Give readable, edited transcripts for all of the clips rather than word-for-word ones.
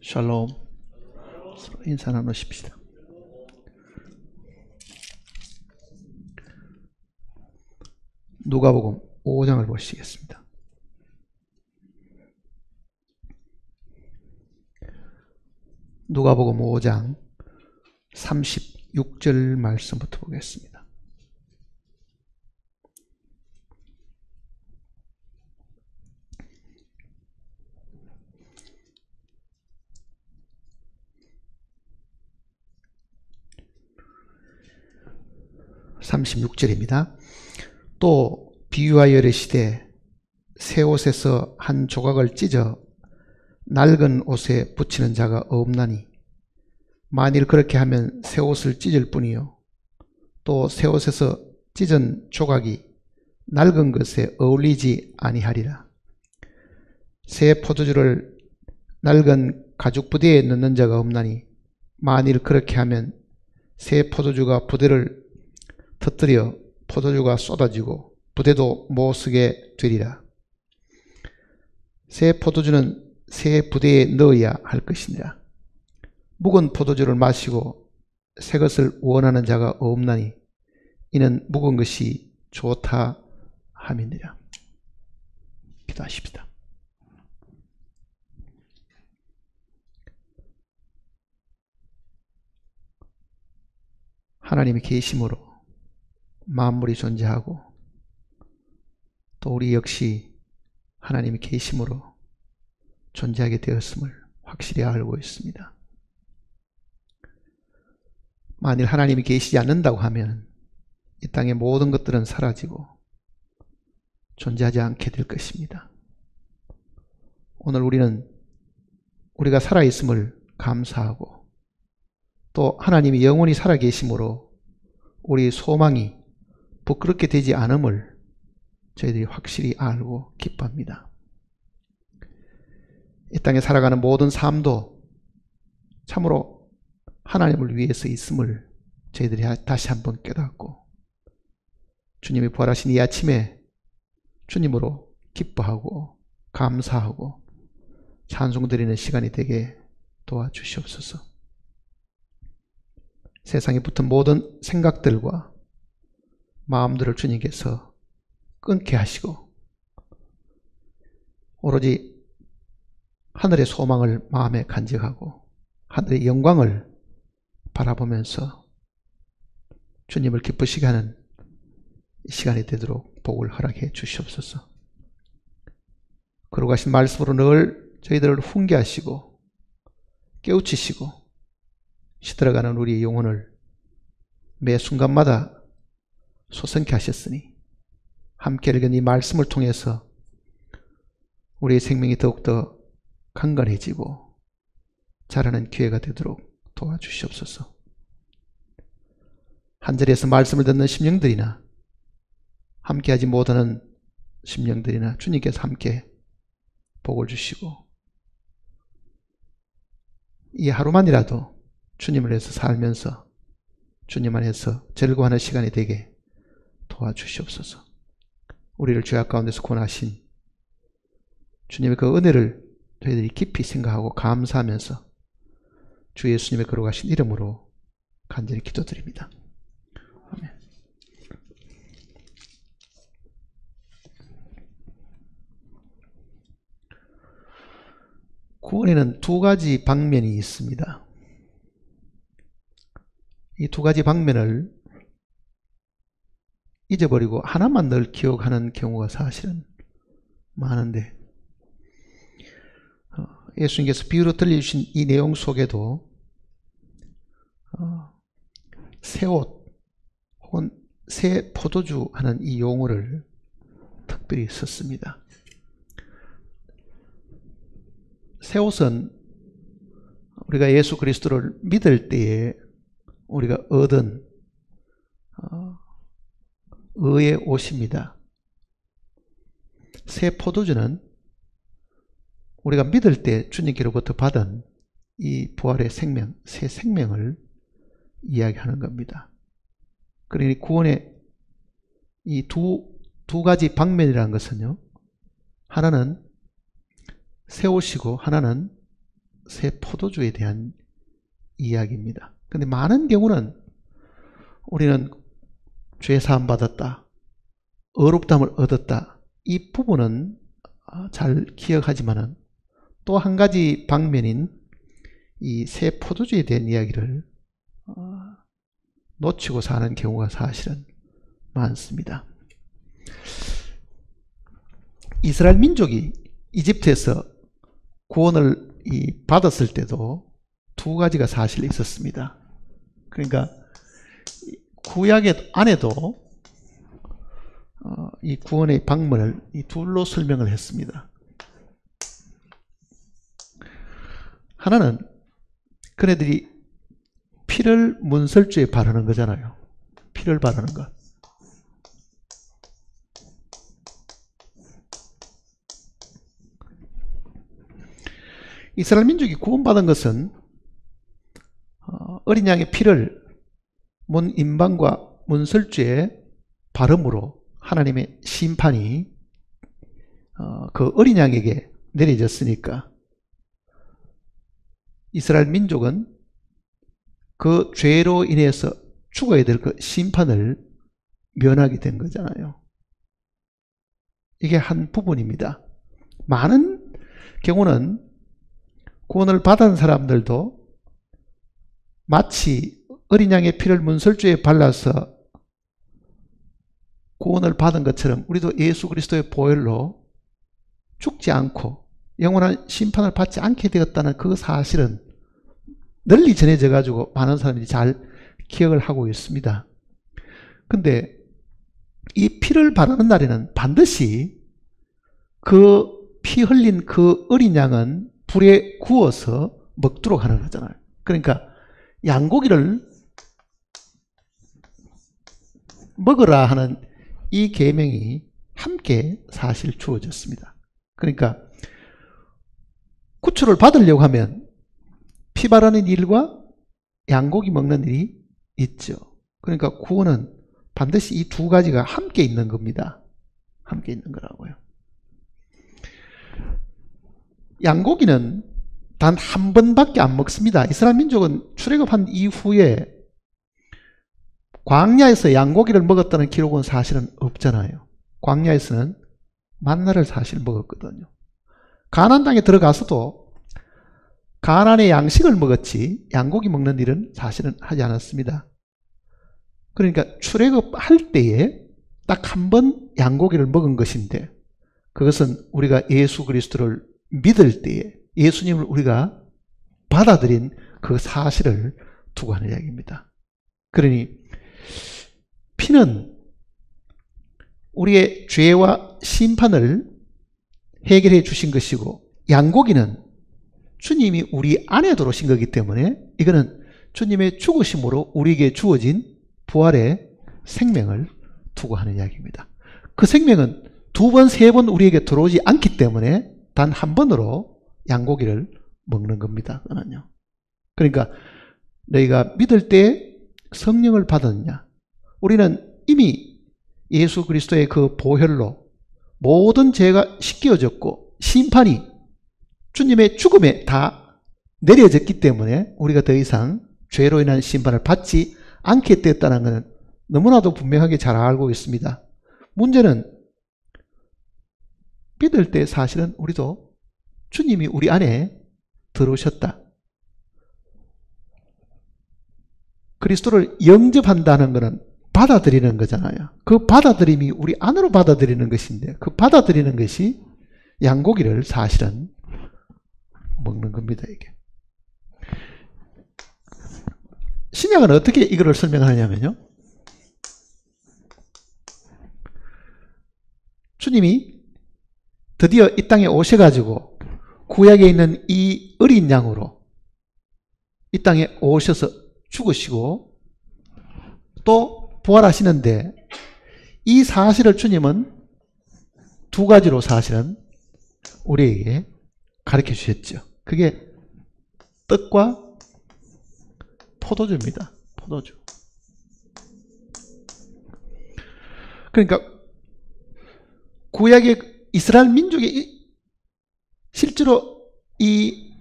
샬롬. 서로 인사 나누십시다. 누가복음 5장을 보시겠습니다. 누가복음 5장 36절 말씀부터 보겠습니다. (36절입니다) 또 비유하여 이르시되 새 옷에서 한 조각을 찢어 낡은 옷에 붙이는 자가 없나니 만일 그렇게 하면 새 옷을 찢을 뿐이요 또 새 옷에서 찢은 조각이 낡은 것에 어울리지 아니하리라. 새 포도주를 낡은 가죽 부대에 넣는 자가 없나니 만일 그렇게 하면 새 포도주가 부대를 터뜨려 포도주가 쏟아지고 부대도 못 쓰게 되리라. 새 포도주는 새 부대에 넣어야 할 것이니라. 묵은 포도주를 마시고 새 것을 원하는 자가 없나니 이는 묵은 것이 좋다 함이니라. 기도하십시다. 하나님이 계심으로 만물이 존재하고 또 우리 역시 하나님이 계심으로 존재하게 되었음을 확실히 알고 있습니다. 만일 하나님이 계시지 않는다고 하면 이 땅의 모든 것들은 사라지고 존재하지 않게 될 것입니다. 오늘 우리는 우리가 살아있음을 감사하고 또 하나님이 영원히 살아계심으로 우리 소망이 부끄럽게 되지 않음을 저희들이 확실히 알고 기뻐합니다. 이 땅에 살아가는 모든 삶도 참으로 하나님을 위해서 있음을 저희들이 다시 한번 깨닫고 주님이 부활하신 이 아침에 주님으로 기뻐하고 감사하고 찬송드리는 시간이 되게 도와주시옵소서. 세상에 붙은 모든 생각들과 마음들을 주님께서 끊게 하시고 오로지 하늘의 소망을 마음에 간직하고 하늘의 영광을 바라보면서 주님을 기쁘시게 하는 이 시간이 되도록 복을 허락해 주시옵소서. 그러고 가신 말씀으로 늘 저희들을 훈계하시고 깨우치시고 시들어가는 우리의 영혼을 매 순간마다 소성케 하셨으니 함께 읽은 이 말씀을 통해서 우리의 생명이 더욱더 강건해지고 자라는 기회가 되도록 도와주시옵소서. 한 자리에서 말씀을 듣는 심령들이나 함께하지 못하는 심령들이나 주님께서 함께 복을 주시고 이 하루만이라도 주님을 위해서 살면서 주님 안에서 즐거워하는 시간이 되게 도와주시옵소서. 우리를 죄악 가운데서 구원하신 주님의 그 은혜를 저희들이 깊이 생각하고 감사하면서 주 예수님의 거룩하신 이름으로 간절히 기도드립니다. 아멘. 구원에는 두 가지 방면이 있습니다. 이 두 가지 방면을 잊어버리고 하나만 늘 기억하는 경우가 사실은 많은데 예수님께서 비유로 들려주신 이 내용 속에도 새 옷 혹은 새 포도주 하는 이 용어를 특별히 썼습니다. 새 옷은 우리가 예수 그리스도를 믿을 때에 우리가 얻은 의의 옷입니다. 새 포도주는 우리가 믿을 때 주님께로부터 받은 이 부활의 생명, 새 생명을 이야기하는 겁니다. 그러니 구원의 이 두 가지 방면이라는 것은요, 하나는 새 옷이고 하나는 새 포도주에 대한 이야기입니다. 근데 많은 경우는 우리는 죄 사함 받았다, 의롭다함을 얻었다, 이 부분은 잘 기억하지만은 또 한 가지 방면인 이 새 포도주에 대한 이야기를 놓치고 사는 경우가 사실은 많습니다. 이스라엘 민족이 이집트에서 구원을 받았을 때도 두 가지가 사실 있었습니다. 그러니까 구약의 안에도 이 구원의 방문을 이 둘로 설명을 했습니다. 하나는 그네들이 피를 문설주에 바르는 거잖아요. 피를 바르는 것. 이스라엘 민족이 구원받은 것은 어린 양의 피를 문 임방과 문설주에 바름으로 하나님의 심판이 그 어린 양에게 내려졌으니까 이스라엘 민족은 그 죄로 인해서 죽어야 될 그 심판을 면하게 된 거잖아요. 이게 한 부분입니다. 많은 경우는 구원을 받은 사람들도 마치 어린 양의 피를 문설주에 발라서 구원을 받은 것처럼 우리도 예수 그리스도의 보혈로 죽지 않고 영원한 심판을 받지 않게 되었다는 그 사실은 널리 전해져 가지고 많은 사람들이 잘 기억을 하고 있습니다. 근데 이 피를 바르는 날에는 반드시 그 피 흘린 그 어린 양은 불에 구워서 먹도록 하는 거잖아요. 그러니까 양고기를 먹으라 하는 이 계명이 함께 사실 주어졌습니다. 그러니까 구출을 받으려고 하면 피 바르는 일과 양고기 먹는 일이 있죠. 그러니까 구원은 반드시 이 두 가지가 함께 있는 겁니다. 함께 있는 거라고요. 양고기는 단 한 번밖에 안 먹습니다. 이스라엘 민족은 출애굽한 이후에 광야에서 양고기를 먹었다는 기록은 사실은 없잖아요. 광야에서는 만나를 사실 먹었거든요. 가나안 땅에 들어가서도 가나안의 양식을 먹었지 양고기 먹는 일은 사실은 하지 않았습니다. 그러니까 출애굽할 때에 딱 한 번 양고기를 먹은 것인데 그것은 우리가 예수 그리스도를 믿을 때에 예수님을 우리가 받아들인 그 사실을 두고 하는 이야기입니다. 그러니 피는 우리의 죄와 심판을 해결해 주신 것이고 양고기는 주님이 우리 안에 들어오신 거기 때문에 이거는 주님의 죽으심으로 우리에게 주어진 부활의 생명을 두고 하는 이야기입니다. 그 생명은 두 번, 세 번 우리에게 들어오지 않기 때문에 단 한 번으로 양고기를 먹는 겁니다. 그거는요. 그러니까 너희가 믿을 때 성령을 받았느냐? 우리는 이미 예수 그리스도의 그 보혈로 모든 죄가 씻겨졌고 심판이 주님의 죽음에 다 내려졌기 때문에 우리가 더 이상 죄로 인한 심판을 받지 않게 되었다는 것은 너무나도 분명하게 잘 알고 있습니다. 문제는 믿을 때 사실은 우리도 주님이 우리 안에 들어오셨다. 그리스도를 영접한다는 것은 받아들이는 거잖아요. 그 받아들임이 우리 안으로 받아들이는 것인데 그 받아들이는 것이 양고기를 사실은 먹는 겁니다. 이게. 신약은 어떻게 이거를 설명하냐면요. 주님이 드디어 이 땅에 오셔가지고 구약에 있는 이 어린 양으로 이 땅에 오셔서 죽으시고 또 부활하시는데 이 사실을 주님은 두 가지로 사실은 우리에게 가르쳐 주셨죠. 그게 떡과 포도주입니다. 포도주. 그러니까 구약의 이스라엘 민족이 실제로 이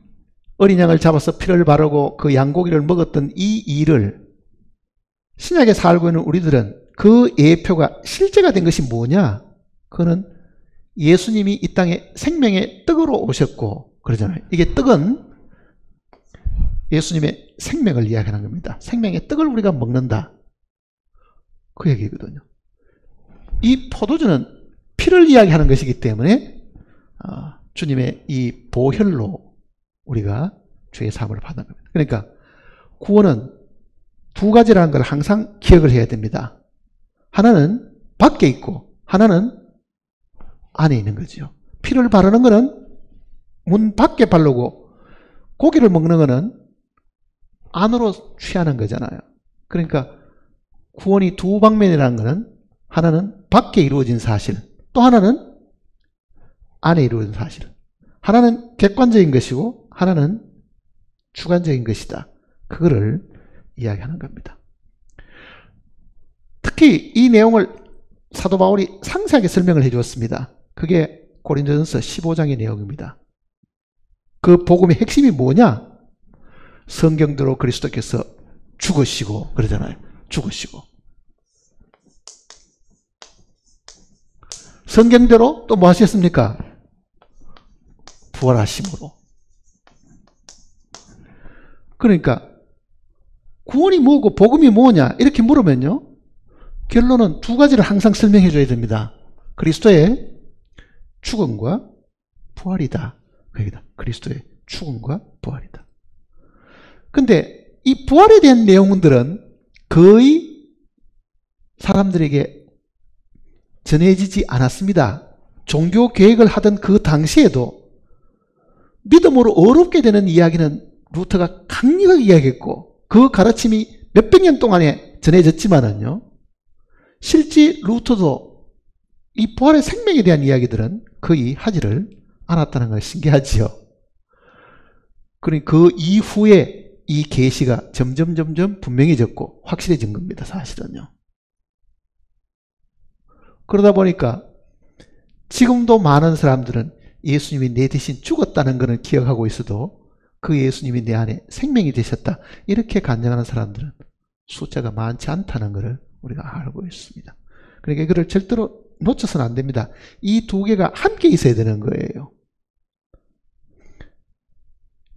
어린 양을 잡아서 피를 바르고 그 양고기를 먹었던 이 일을 신약에 살고 있는 우리들은 그 예표가 실제가 된 것이 뭐냐? 그거는 예수님이 이 땅에 생명의 떡으로 오셨고 그러잖아요. 이게 떡은 예수님의 생명을 이야기하는 겁니다. 생명의 떡을 우리가 먹는다. 그 얘기거든요. 이 포도주는 피를 이야기하는 것이기 때문에 주님의 이 보혈로 우리가 죄의 사함을 받는 겁니다. 그러니까 구원은 두 가지라는 걸 항상 기억을 해야 됩니다. 하나는 밖에 있고 하나는 안에 있는 거죠. 피를 바르는 것은 문 밖에 바르고 고기를 먹는 것은 안으로 취하는 거잖아요. 그러니까 구원이 두 방면이라는 것은 하나는 밖에 이루어진 사실, 또 하나는 안에 이루어진 사실. 하나는 객관적인 것이고 하나는 주관적인 것이다. 그거를 이야기하는 겁니다. 특히 이 내용을 사도 바울이 상세하게 설명을 해 주었습니다. 그게 고린도전서 15장의 내용입니다. 그 복음의 핵심이 뭐냐? 성경대로 그리스도께서 죽으시고 그러잖아요. 죽으시고 성경대로 또 뭐 하셨습니까? 부활하심으로. 그러니까 구원이 뭐고 복음이 뭐냐 이렇게 물으면요, 결론은 두 가지를 항상 설명해 줘야 됩니다. 그리스도의 죽음과 부활이다. 그리스도의 죽음과 부활이다. 근데 이 부활에 대한 내용들은 거의 사람들에게 전해지지 않았습니다. 종교 계획을 하던 그 당시에도 믿음으로 어렵게 되는 이야기는 루터가 강력하게 이야기했고 그 가르침이 몇백 년 동안에 전해졌지만은요, 실제 루터도 이 부활의 생명에 대한 이야기들은 거의 하지를 않았다는 걸 신기하지요. 그러니 그 이후에 이 계시가 점점 분명해졌고 확실해진 겁니다. 사실은요. 그러다 보니까 지금도 많은 사람들은 예수님이 내 대신 죽었다는 것을 기억하고 있어도 그 예수님이 내 안에 생명이 되셨다 이렇게 간증하는 사람들은 숫자가 많지 않다는 것을 우리가 알고 있습니다. 그러니까 이거를 절대로 놓쳐서는 안 됩니다. 이 두 개가 함께 있어야 되는 거예요.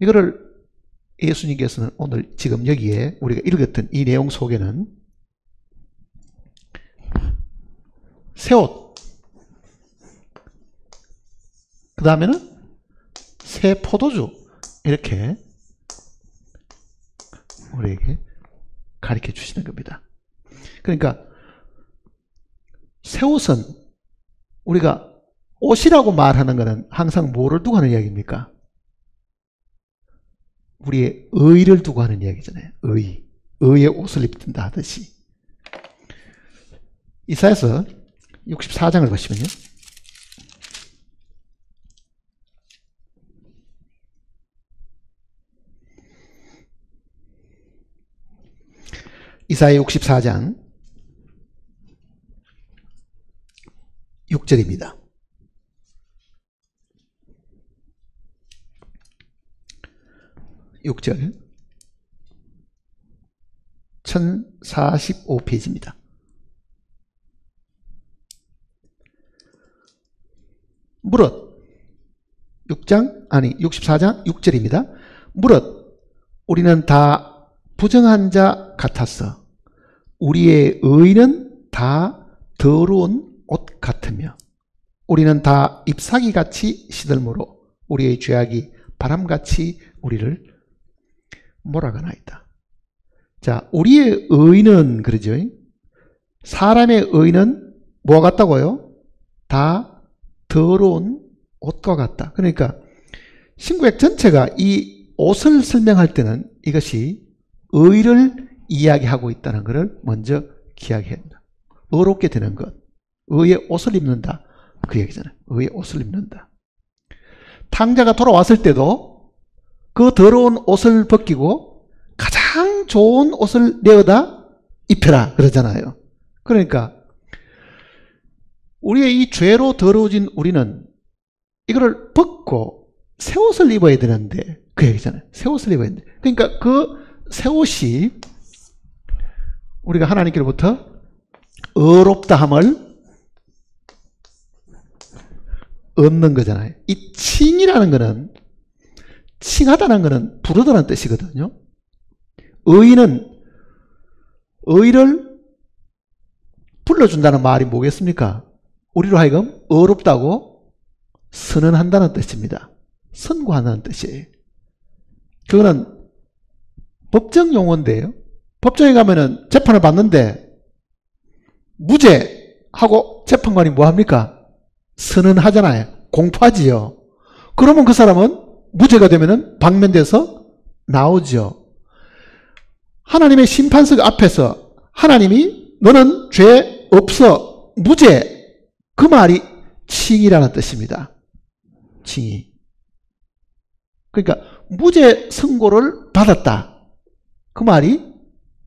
이거를 예수님께서는 오늘 지금 여기에 우리가 읽었던 이 내용 속에는 새 옷, 그 다음에는 새 포도주 이렇게 우리에게 가르쳐 주시는 겁니다. 그러니까 새 옷은 우리가 옷이라고 말하는 것은 항상 뭐를 두고 하는 이야기입니까? 우리의 의를 두고 하는 이야기잖아요. 의의 옷을 입든다 하듯이. 이사야서 64장을 보시면요, 이사야 64장 6절입니다. (6절) 1045페이지입니다. 무릇 64장 6절입니다. 무릇 우리는 다 부정한 자 같았어. 우리의 의는 다 더러운 옷 같으며 우리는 다 잎사귀같이 시들므로 우리의 죄악이 바람같이 우리를 몰아가나이다. 자, 우리의 의는 그러죠. 사람의 의는 뭐와 같다고요? 다 더러운 옷과 같다. 그러니까 신구약 전체가 이 옷을 설명할 때는 이것이 의를 이야기하고 있다는 것을 먼저 기억해야 한다. 의롭게 되는 것, 의의 옷을 입는다, 그 얘기잖아요. 의의 옷을 입는다. 탕자가 돌아왔을 때도 그 더러운 옷을 벗기고 가장 좋은 옷을 내어다 입혀라 그러잖아요. 그러니까 우리의 이 죄로 더러워진 우리는 이거를 벗고 새 옷을 입어야 되는데 그 얘기잖아요. 새 옷을 입어야 된다. 그러니까 그 새 옷이 우리가 하나님께로부터 의롭다함을 얻는 거잖아요. 이 칭이라는 거는, 칭하다는 거는 부르다는 뜻이거든요. 의인은 의를 불러준다는 말이 뭐겠습니까? 우리로 하여금 의롭다고 선언한다는 뜻입니다. 선고한다는 뜻이에요. 그거는 법정 용어인데요. 법정에 가면은 재판을 받는데 무죄하고 재판관이 뭐 합니까? 선언하잖아요. 공포하지요. 그러면 그 사람은 무죄가 되면은 방면돼서 나오죠. 하나님의 심판석 앞에서 하나님이 너는 죄 없어, 무죄, 그 말이 칭이라는 뜻입니다. 칭이. 그러니까 무죄 선고를 받았다. 그 말이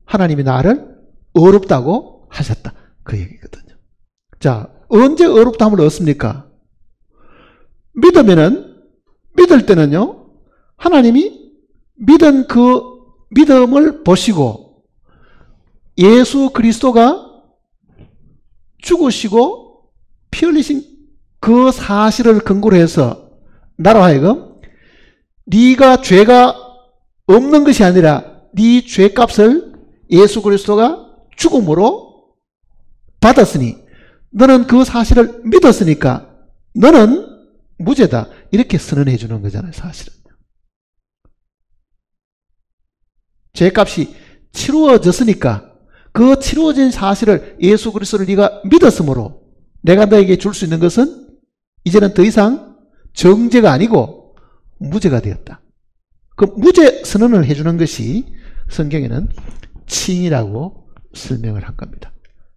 하나님이 나를 의롭다고 하셨다. 그 얘기거든요. 자, 언제 의롭다함을 얻습니까? 믿을 때는요, 하나님이 믿은 그 믿음을 보시고 예수 그리스도가 죽으시고 피 흘리신 그 사실을 근거로 해서 나로 하여금 네가 죄가 없는 것이 아니라 네 죄값을 예수 그리스도가 죽음으로 받았으니 너는 그 사실을 믿었으니까 너는 무죄다. 이렇게 선언해 주는 거잖아요. 사실은. 죄값이 치루어졌으니까 그 치루어진 사실을 예수 그리스도를 네가 믿었으므로 내가 너에게 줄 수 있는 것은 이제는 더 이상 정죄가 아니고 무죄가 되었다. 그 무죄 선언을 해주는 것이 성경에는 칭이라고 설명을 한 겁니다.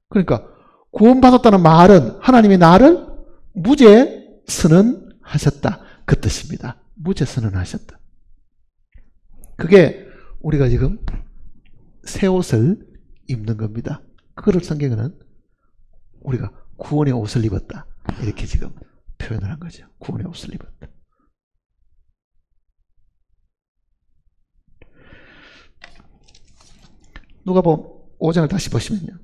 그러니까 구원받았다는 말은 하나님이 나를 무죄 선언하셨다. 그 뜻입니다. 무죄 선언하셨다. 그게 우리가 지금 새 옷을 입는 겁니다. 그거를 성경에는 우리가 구원의 옷을 입었다. 이렇게 지금 표현을 한 거죠. 구원의 옷을 입었다. 누가복음 5장을 다시 보시면요.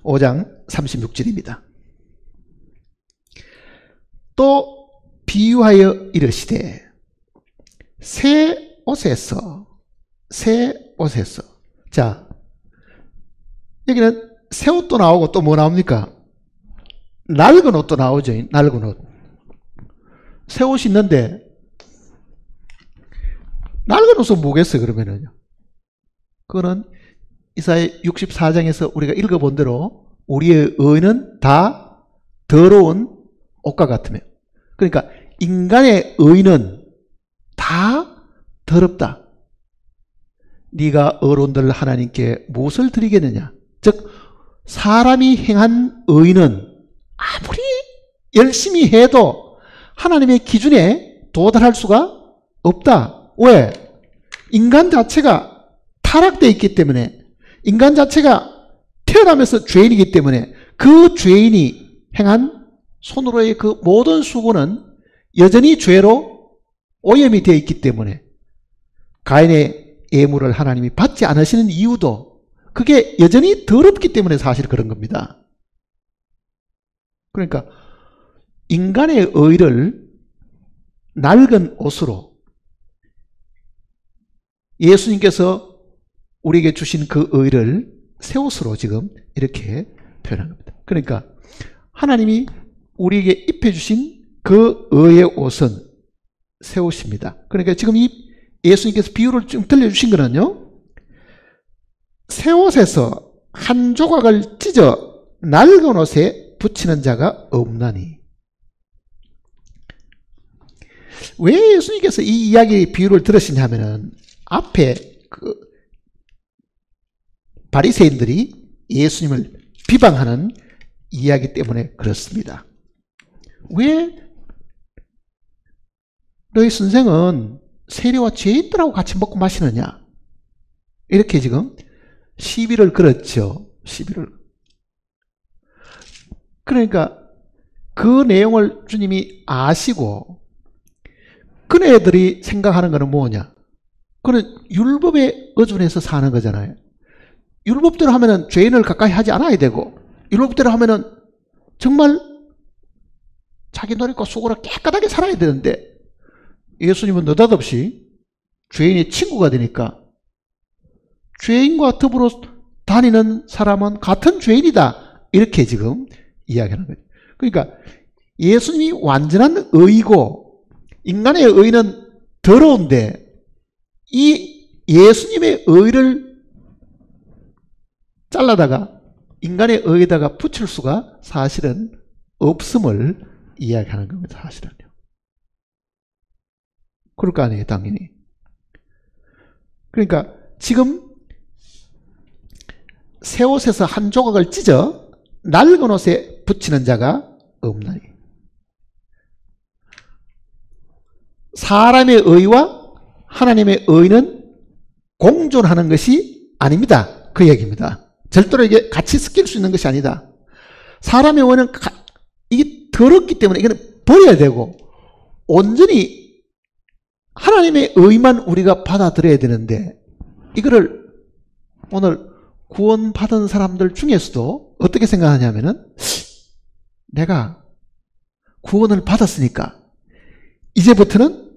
(5장) 36절입니다. 또 비유하여 이르시되 새 옷에서 자, 여기는 새 옷도 나오고 또 뭐 나옵니까? 낡은 옷도 나오죠. 낡은 옷. 새 옷이 있는데 낡은 옷은 뭐겠어요? 그러면은요. 그거는 이사야 64장에서 우리가 읽어본 대로 우리의 의는 다 더러운 옷과 같으며, 그러니까 인간의 의는 다 더럽다. 네가 어른들 하나님께 무엇을 드리겠느냐? 즉 사람이 행한 의는 아무리 열심히 해도 하나님의 기준에 도달할 수가 없다. 왜? 인간 자체가 타락되어 있기 때문에, 인간 자체가 태어나면서 죄인이기 때문에 그 죄인이 행한 손으로의 그 모든 수고는 여전히 죄로 오염이 되어 있기 때문에 가인의 예물을 하나님이 받지 않으시는 이유도 그게 여전히 더럽기 때문에 사실 그런 겁니다. 그러니까 인간의 의를 낡은 옷으로 예수님께서 우리에게 주신 그 의를 새 옷으로 지금 이렇게 표현한 겁니다. 그러니까 하나님이 우리에게 입혀주신 그 의의 옷은 새 옷입니다. 그러니까 지금 이 예수님께서 비유를 좀 들려주신 거는요, 새 옷에서 한 조각을 찢어 낡은 옷에 붙이는 자가 없나니. 왜 예수님께서 이 이야기 비유를 들으시냐 하면은 앞에 그 바리새인들이 예수님을 비방하는 이야기 때문에 그렇습니다. 왜 너희 선생은 세리와 죄인들하고 같이 먹고 마시느냐? 이렇게 지금 시비를 걸었죠. 시비를. 그러니까 그 내용을 주님이 아시고 그네들이 생각하는 것은 뭐냐? 그는 율법에 의존해서 사는 거잖아요. 율법대로 하면은 죄인을 가까이 하지 않아야 되고, 율법대로 하면은 정말 자기 노력과 수고로 깨끗하게 살아야 되는데, 예수님은 느닷없이 죄인의 친구가 되니까 죄인과 더불어 다니는 사람은 같은 죄인이다, 이렇게 지금 이야기하는 거예요. 그러니까 예수님이 완전한 의이고 인간의 의는 더러운데 이 예수님의 의를 잘라다가 인간의 의에다가 붙일 수가 사실은 없음을 이야기하는 겁니다. 사실은요. 그럴 거 아니에요, 당연히. 그러니까 지금 새 옷에서 한 조각을 찢어 낡은 옷에 붙이는 자가 없나니. 사람의 의와 하나님의 의는 공존하는 것이 아닙니다. 그 얘기입니다. 절대로 이게 같이 섞일 수 있는 것이 아니다. 사람의 의는 이게 더럽기 때문에 이거는 버려야 되고, 온전히 하나님의 의만 우리가 받아들여야 되는데, 이거를 오늘 구원받은 사람들 중에서도 어떻게 생각하냐면은, 내가 구원을 받았으니까 이제부터는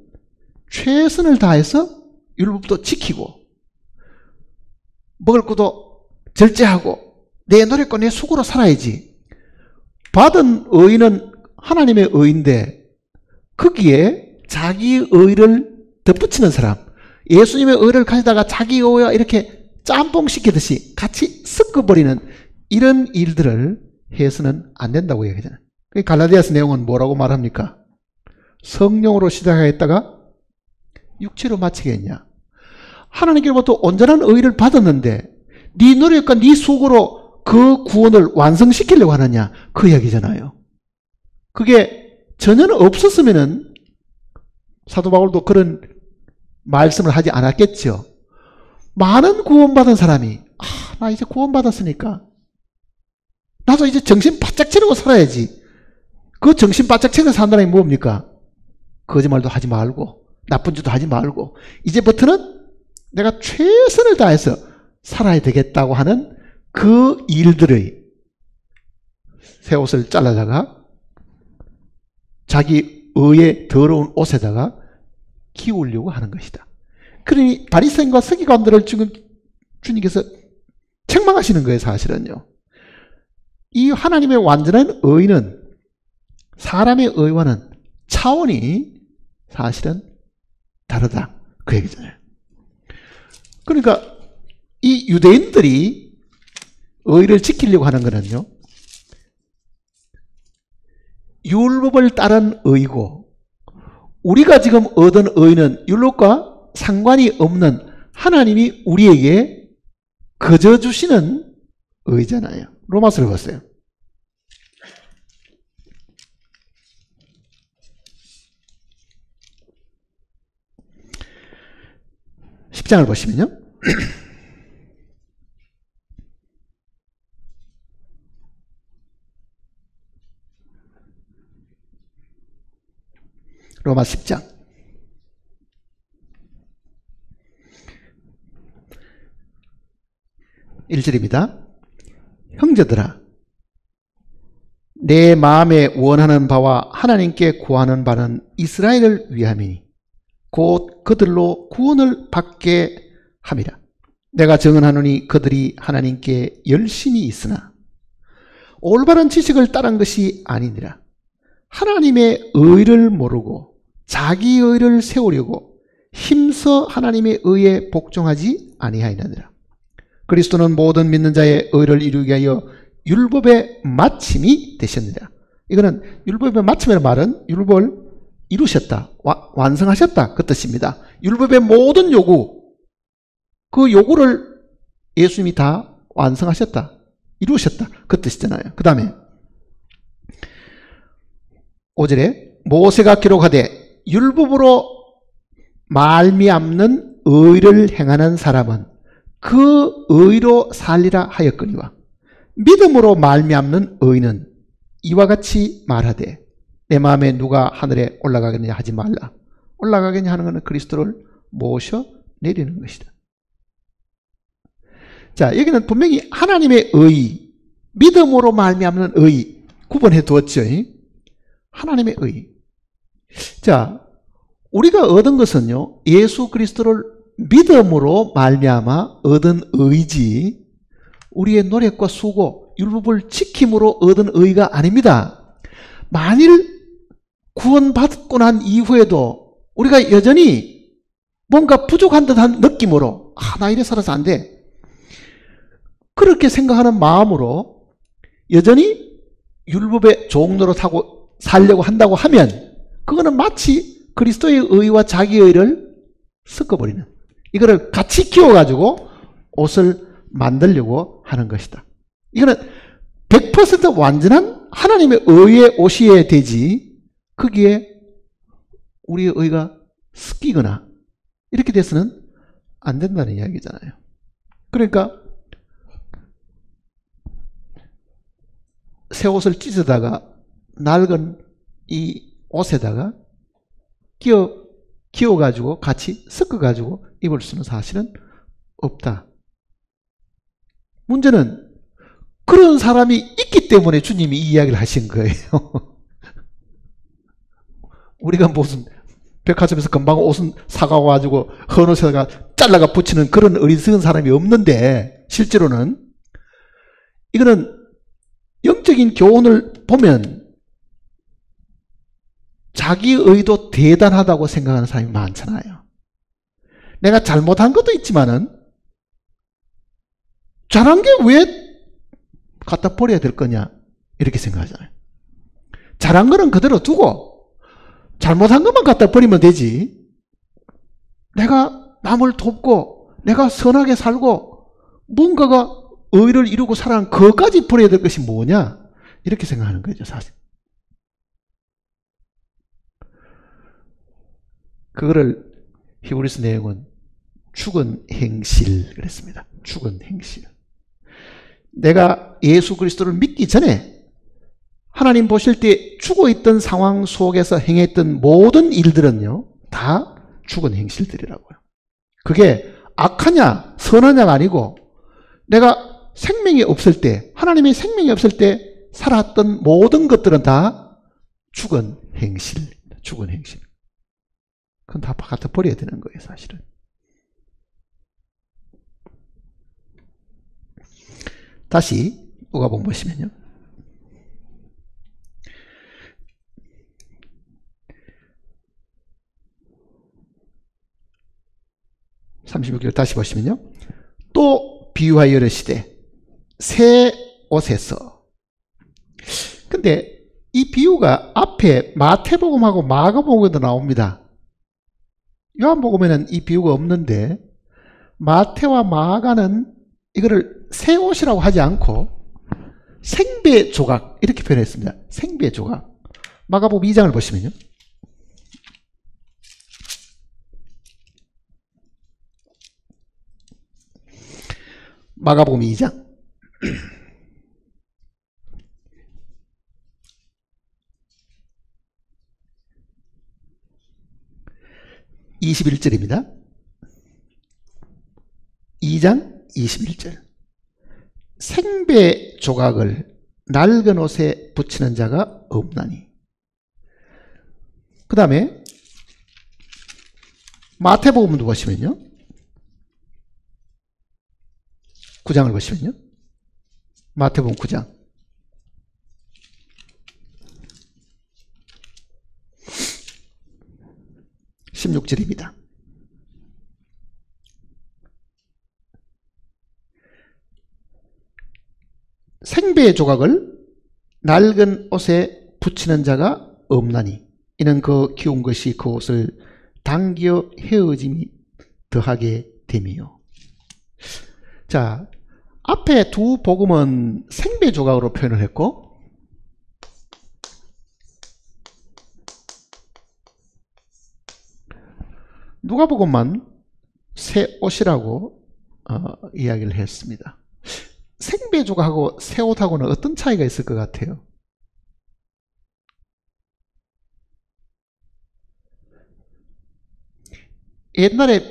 최선을 다해서 율법도 지키고 먹을 것도 절제하고 내 노력과 내 수고로 살아야지. 받은 의는 하나님의 의인데 거기에 자기 의를 덧붙이는 사람, 예수님의 의를 가져다가 자기 의와 이렇게 짬뽕시키듯이 같이 섞어버리는 이런 일들을 해서는 안 된다고 얘기하잖아요. 갈라디아서 내용은 뭐라고 말합니까? 성령으로 시작하였다가 육체로 마치겠냐. 하나님께로부터 온전한 의를 받았는데 네 노력과 네 수고로 그 구원을 완성시키려고 하느냐, 그 이야기잖아요. 그게 전혀 없었으면은 사도 바울도 그런 말씀을 하지 않았겠죠. 많은 구원받은 사람이 나 이제 구원받았으니까 나도 이제 정신 바짝 차리고 살아야지. 그 정신 바짝 차리고 산다는 게 뭡니까? 거짓말도 하지 말고 나쁜 짓도 하지 말고 이제부터는 내가 최선을 다해서 살아야 되겠다고 하는 그 일들의 새 옷을 잘라다가 자기 의의 더러운 옷에다가 키우려고 하는 것이다. 그러니 바리새인과 서기관들을 지금 주님께서 책망하시는 거예요. 사실은요. 이 하나님의 완전한 의는 사람의 의와는 차원이 사실은 다르다, 그 얘기잖아요. 그러니까 이 유대인들이 의를 지키려고 하는 거는요, 율법을 따른 의고, 우리가 지금 얻은 의는 율법과 상관이 없는 하나님이 우리에게 거저 주시는 의잖아요. 로마서를 보세요. 10장을 보시면요. 로마 10장 1절입니다. 형제들아, 내 마음에 원하는 바와 하나님께 구하는 바는 이스라엘을 위함이니 곧 그들로 구원을 받게 함이라. 내가 증언하노니 그들이 하나님께 열심히 있으나 올바른 지식을 따른 것이 아니니라. 하나님의 의를 모르고 자기 의를 세우려고 힘써 하나님의 의에 복종하지 아니하였느니라. 그리스도는 모든 믿는 자의 의를 이루기 위하여 율법의 마침이 되셨느니라. 이거는 율법의 마침이라는 말은 율법을 이루셨다, 완성하셨다, 그 뜻입니다. 율법의 모든 요구, 그 요구를 예수님이 다 완성하셨다, 이루셨다, 그 뜻이잖아요. 그 다음에 5절에 모세가 기록하되 율법으로 말미암는 의를 행하는 사람은 그 의로 살리라 하였거니와 믿음으로 말미암는 의는 이와 같이 말하되 내 마음에 누가 하늘에 올라가겠느냐 하지 말라. 올라가겠냐 하는 것은 그리스도를 모셔 내리는 것이다. 자, 여기는 분명히 하나님의 의, 믿음으로 말미암는 의 구분해 두었죠. 하나님의 의. 자, 우리가 얻은 것은요, 예수 그리스도를 믿음으로 말미암아 얻은 의지, 우리의 노력과 수고, 율법을 지킴으로 얻은 의가 아닙니다. 만일 구원받고 난 이후에도 우리가 여전히 뭔가 부족한 듯한 느낌으로 나 이래 살아서 안 돼. 그렇게 생각하는 마음으로 여전히 율법의 종로로 타고 살려고 한다고 하면 그거는 마치 그리스도의 의와 자기 의를 섞어버리는, 이거를 같이 끼워가지고 옷을 만들려고 하는 것이다. 이거는 100% 완전한 하나님의 의의 옷이어야 되지, 거기에 우리의 의가 섞이거나 이렇게 돼서는 안 된다는 이야기잖아요. 그러니까 새 옷을 찢어다가 낡은 이 옷에다가 끼워가지고 같이 섞어가지고 입을 수는 사실은 없다. 문제는 그런 사람이 있기 때문에 주님이 이 이야기를 하신 거예요. 우리가 무슨 백화점에서 금방 옷은 사가가지고 헌옷에다가 잘라가 붙이는 그런 어리석은 사람이 없는데, 실제로는 이거는 영적인 교훈을 보면 자기 의도 대단하다고 생각하는 사람이 많잖아요. 내가 잘못한 것도 있지만은 잘한 게 왜 갖다 버려야 될 거냐 이렇게 생각하잖아요. 잘한 거는 그대로 두고 잘못한 것만 갖다 버리면 되지, 내가 남을 돕고 내가 선하게 살고 뭔가가 의를 이루고 살아가는 그것까지 버려야 될 것이 뭐냐 이렇게 생각하는 거죠, 사실. 그거를 히브리서 내용은 죽은 행실 그랬습니다. 죽은 행실. 내가 예수 그리스도를 믿기 전에 하나님 보실 때 죽어있던 상황 속에서 행했던 모든 일들은요 다 죽은 행실들이라고요. 그게 악하냐 선하냐가 아니고 내가 생명이 없을 때, 하나님의 생명이 없을 때 살았던 모든 것들은 다 죽은 행실, 죽은 행실. 그건 다 갖다 버려야 되는 거예요, 사실은. 다시 누가복음 보시면요. 36절 다시 보시면요. 또 비유하여 이르시되 새 옷에서. 근데 이 비유가 앞에 마태복음하고 마가복음에도 나옵니다. 요한복음에는 이 비유가 없는데 마태와 마가는 이거를 새 옷이라고 하지 않고 생배 조각 이렇게 표현했습니다. 생배 조각. 마가복음 2장을 보시면요. 마가복음 2장 21절입니다. 2장 21절. 생배 조각을 낡은 옷에 붙이는 자가 없나니. 그 다음에 마태복음도 보시면요. 9장을 보시면요. 마태복음 9장 16절입니다. 생배의 조각을 낡은 옷에 붙이는 자가 없나니 이는 그 키운 것이 그 옷을 당겨 헤어짐이 더하게 됨이요. 자, 앞에 두 복음은 생배 조각으로 표현을 했고 누가복음만 새 옷이라고 이야기를 했습니다. 생배조각하고 새 옷하고는 어떤 차이가 있을 것 같아요? 옛날에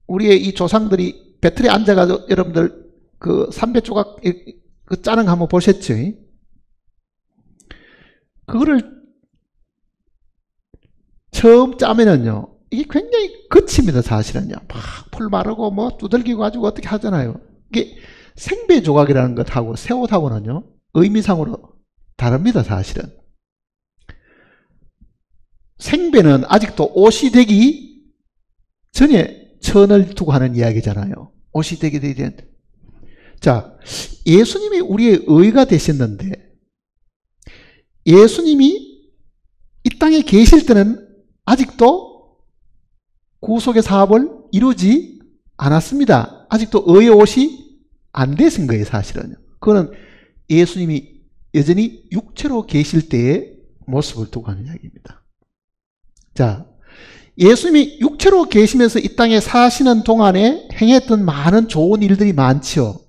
우리의 이 조상들이 배틀에 앉아가지고 여러분들 그 삼배조각 그 짜는 거 한번 보셨죠? 그거를 처음 짜면은요, 이게 굉장히 거칩니다, 사실은요. 막 풀 마르고 뭐 두들기고 가지고 어떻게 하잖아요. 이게 생배조각이라는 것하고 새 옷하고는요, 의미상으로 다릅니다, 사실은. 생배는 아직도 옷이 되기 전에 천을 두고 하는 이야기잖아요. 옷이 되기 전에. 자, 예수님이 우리의 의가 되셨는데, 예수님이 이 땅에 계실 때는 아직도 구속의 사업을 이루지 않았습니다. 아직도 의의 옷이 안 되신 거예요, 사실은. 그거는 예수님이 여전히 육체로 계실 때의 모습을 두고 하는 이야기입니다. 자, 예수님이 육체로 계시면서 이 땅에 사시는 동안에 행했던 많은 좋은 일들이 많죠.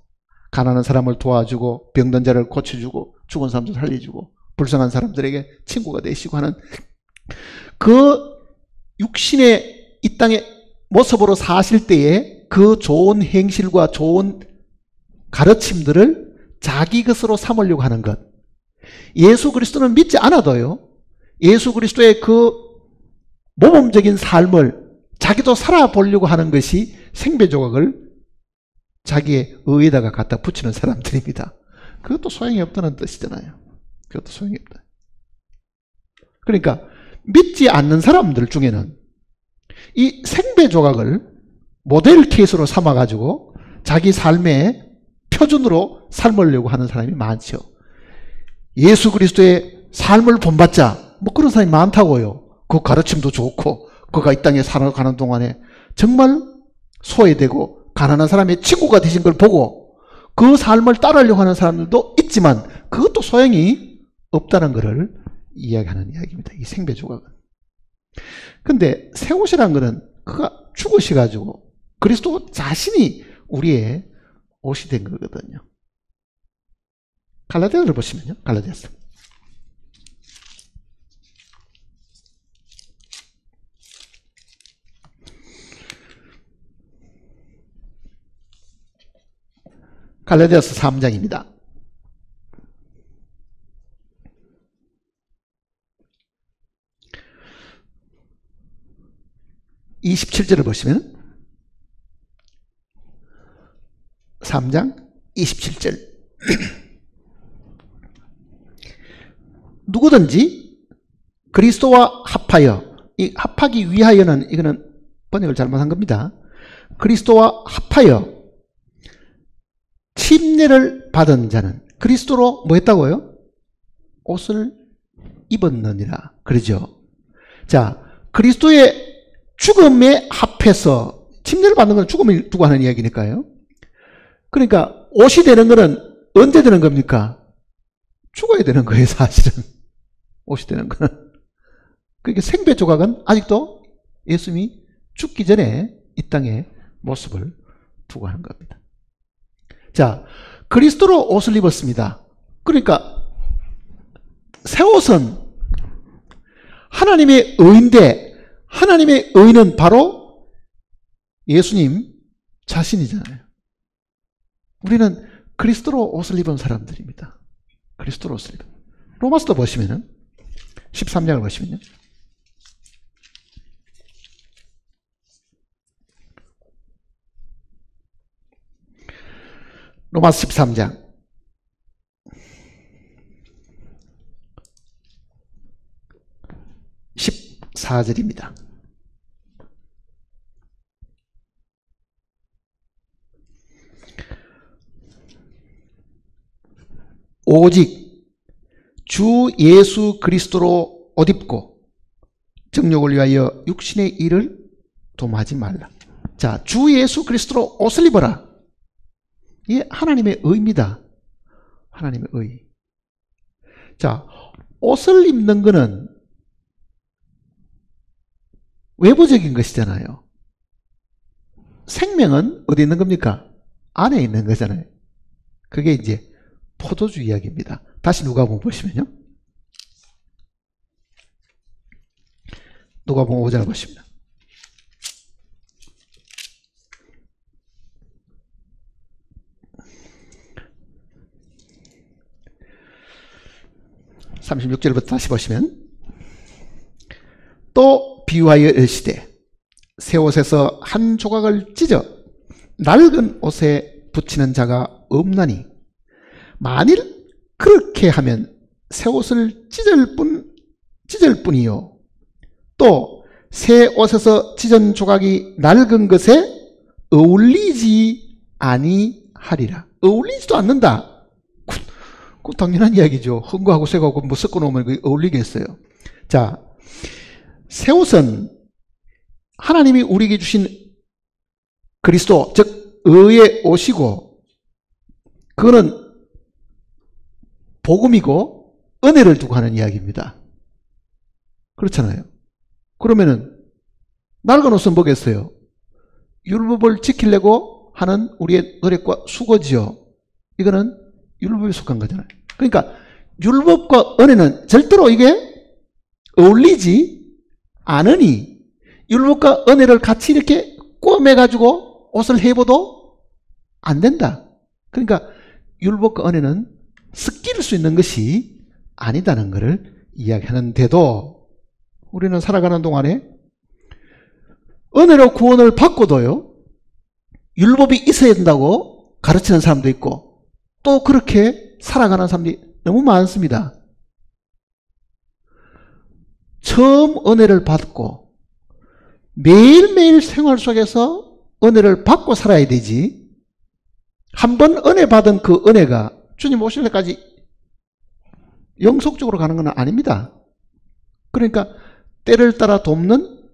가난한 사람을 도와주고 병든 자를 고쳐주고 죽은 사람들 살려주고 불쌍한 사람들에게 친구가 되시고 하는 그 육신의 이 땅의 모습으로 사실 때에 그 좋은 행실과 좋은 가르침들을 자기 것으로 삼으려고 하는 것. 예수 그리스도는 믿지 않아도요, 예수 그리스도의 그 모범적인 삶을 자기도 살아보려고 하는 것이 생배조각을 자기의 의에다가 갖다 붙이는 사람들입니다. 그것도 소용이 없다는 뜻이잖아요. 그것도 소용이 없다. 그러니까 믿지 않는 사람들 중에는 이 생배조각을 모델 케이스로 삼아가지고 자기 삶의 표준으로 삶으려고 하는 사람이 많죠. 예수 그리스도의 삶을 본받자, 뭐 그런 사람이 많다고요. 그 가르침도 좋고 그가 이 땅에 살아가는 동안에 정말 소외되고 가난한 사람의 친구가 되신 걸 보고 그 삶을 따르려고 하는 사람들도 있지만 그것도 소용이 없다는 것을 이야기하는 이야기입니다. 이 생배조각은. 근데 새 옷이라는 것은 그가 죽으셔가지고 그리스도 자신이 우리의 옷이 된 거거든요. 갈라디아를 보시면요. 갈라디아서. 갈라디아서 3장입니다. 27절을 보시면 3장 27절 누구든지 그리스도와 합하여, 이 합하기 위하여는 이거는 번역을 잘못한 겁니다. 그리스도와 합하여 침례를 받은 자는 그리스도로 뭐 했다고요? 옷을 입었느니라. 그러죠. 자, 그리스도의 죽음에 합해서 침례를 받는 건 죽음을 두고 하는 이야기니까요. 그러니까 옷이 되는 거는 언제 되는 겁니까? 죽어야 되는 거예요, 사실은. 옷이 되는 거는. 그러니까 생배조각은 아직도 예수님이 죽기 전에 이 땅의 모습을 두고 하는 겁니다. 자, 그리스도로 옷을 입었습니다. 그러니까 새 옷은 하나님의 의인데 하나님의 의인은 바로 예수님 자신이잖아요. 우리는 그리스도로 옷을 입은 사람들입니다. 그리스도로 옷을 입은. 로마서도 보시면은 13장을 보시면요. 로마서 13장 14절입니다. 오직 주 예수 그리스도로 옷 입고 정욕을 위하여 육신의 일을 도모하지 말라. 자, 주 예수 그리스도로 옷을 입어라. 이게 하나님의 의입니다. 하나님의 의. 자, 옷을 입는 것은 외부적인 것이잖아요. 생명은 어디 있는 겁니까? 안에 있는 거잖아요. 그게 이제 포도주 이야기입니다. 다시 누가복음 보시면요. 누가복음 5절 보십니다. (36절부터) 다시 보시면, 또 비유하여 이르시되 새 옷에서 한 조각을 찢어 낡은 옷에 붙이는 자가 없나니 만일 그렇게 하면 새 옷을 찢을 뿐이요 또 새 옷에서 찢은 조각이 낡은 것에 어울리지 아니하리라. 어울리지도 않는다. 그 당연한 이야기죠. 헝거하고 쇠하고 뭐 섞어 놓으면 그게 어울리겠어요. 자, 새 옷은 하나님이 우리에게 주신 그리스도, 즉 의의 옷이고, 그거는 복음이고 은혜를 두고 하는 이야기입니다. 그렇잖아요. 그러면은 낡은 옷은 뭐겠어요? 율법을 지키려고 하는 우리의 노력과 수고지요. 이거는 율법에 속한 거잖아요. 그러니까 율법과 은혜는 절대로 이게 어울리지 않으니 율법과 은혜를 같이 이렇게 꼬매가지고 옷을 해봐도 안 된다. 그러니까 율법과 은혜는 섞일 수 있는 것이 아니다는 것을 이야기하는데도 우리는 살아가는 동안에 은혜로 구원을 받고도요, 율법이 있어야 된다고 가르치는 사람도 있고 또 그렇게 살아가는 사람들이 너무 많습니다. 처음 은혜를 받고 매일매일 생활 속에서 은혜를 받고 살아야 되지, 한 번 은혜 받은 그 은혜가 주님 오실 때까지 영속적으로 가는 건 아닙니다. 그러니까 때를 따라 돕는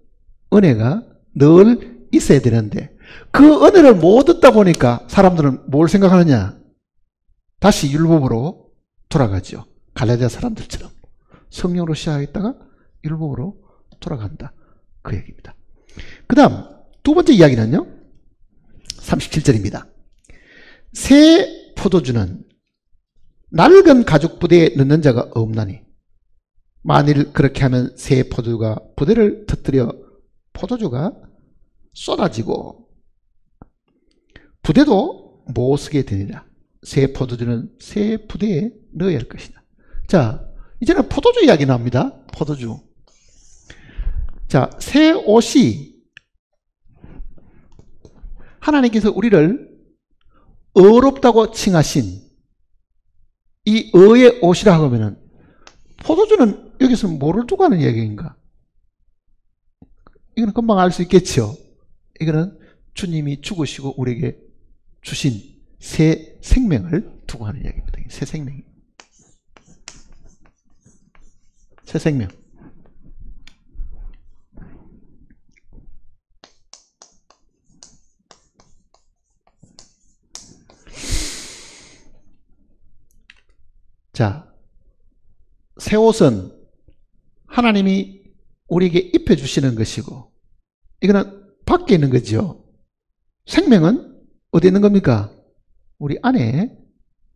은혜가 늘 있어야 되는데, 그 은혜를 못 얻다 보니까 사람들은 뭘 생각하느냐? 다시 율법으로 돌아가죠. 갈라디아 사람들처럼 성령으로 시작했다가 율법으로 돌아간다. 그 얘기입니다. 그 다음 두 번째 이야기는요, 37절입니다. 새 포도주는 낡은 가죽 부대에 넣는 자가 없나니 만일 그렇게 하면 새 포도주가 부대를 터뜨려 포도주가 쏟아지고 부대도 못 쓰게 되니라. 새 포도주는 새 부대에 넣어야 할 것이다. 자, 이제는 포도주 이야기 나옵니다. 포도주. 자, 새 옷이 하나님께서 우리를 의롭다고 칭하신 이 의의 옷이라고 하면은 포도주는 여기서 뭐를 두고 하는 이야기인가? 이거는 금방 알 수 있겠죠. 이거는 주님이 죽으시고 우리에게 주신 새 생명을 두고 하는 이야기입니다. 새 생명. 새 생명. 자, 새 옷은 하나님이 우리에게 입혀주시는 것이고, 이거는 밖에 있는 거죠. 생명은 어디 있는 겁니까? 우리 안에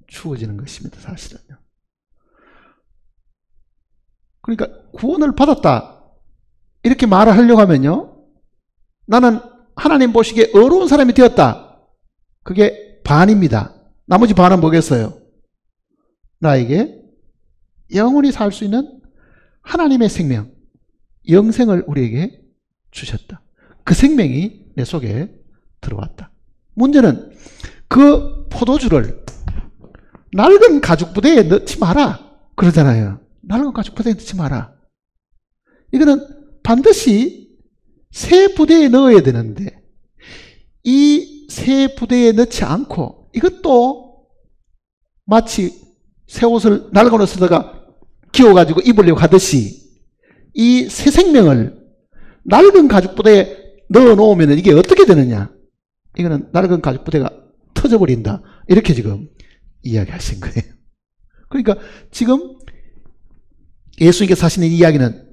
주어지는 것입니다. 사실은요. 그러니까 구원을 받았다 이렇게 말을 하려고 하면요, 나는 하나님 보시기에 의로운 사람이 되었다, 그게 반입니다. 나머지 반은 뭐겠어요? 나에게 영원히 살 수 있는 하나님의 생명, 영생을 우리에게 주셨다. 그 생명이 내 속에 들어왔다. 문제는 그 포도주를 낡은 가죽 부대에 넣지 마라 그러잖아요. 낡은 가죽 부대에 넣지 마라. 이거는 반드시 새 부대에 넣어야 되는데, 이 새 부대에 넣지 않고 이것도 마치 새 옷을 낡은 옷에다가 기워가지고 입으려고 하듯이 이 새 생명을 낡은 가죽 부대에 넣어 놓으면 이게 어떻게 되느냐? 이거는 낡은 가죽 부대가 터져버린다. 이렇게 지금 이야기하신 거예요. 그러니까 지금 예수님께서 하시는 이야기는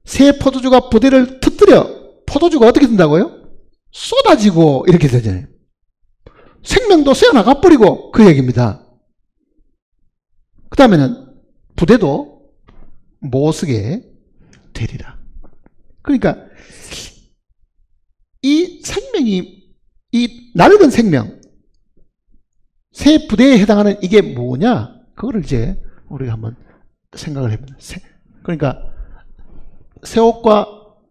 새 포도주가 부대를 터뜨려 포도주가 어떻게 된다고요? 쏟아지고 이렇게 되잖아요. 생명도 새어나가 버리고 그 얘기입니다. 그 다음에는 부대도 못 쓰게 되리라. 그러니까 이 생명이, 이 낡은 생명, 새 부대에 해당하는 이게 뭐냐? 그거를 이제 우리가 한번 생각을 해봅니다. 그러니까 새 옷과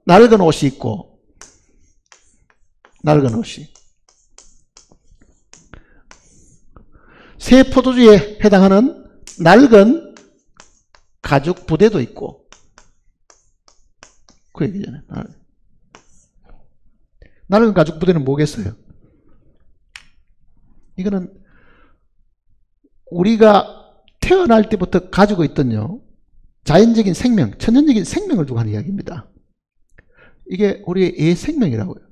낡은 옷이 있고, 낡은 옷이, 새 포도주에 해당하는 낡은 가죽 부대도 있고, 그 얘기잖아요. 낡은 가죽 부대는 뭐겠어요? 이거는 우리가 태어날 때부터 가지고 있던요, 자연적인 생명, 천연적인 생명을 두고 하는 이야기입니다. 이게 우리의 생명이라고요.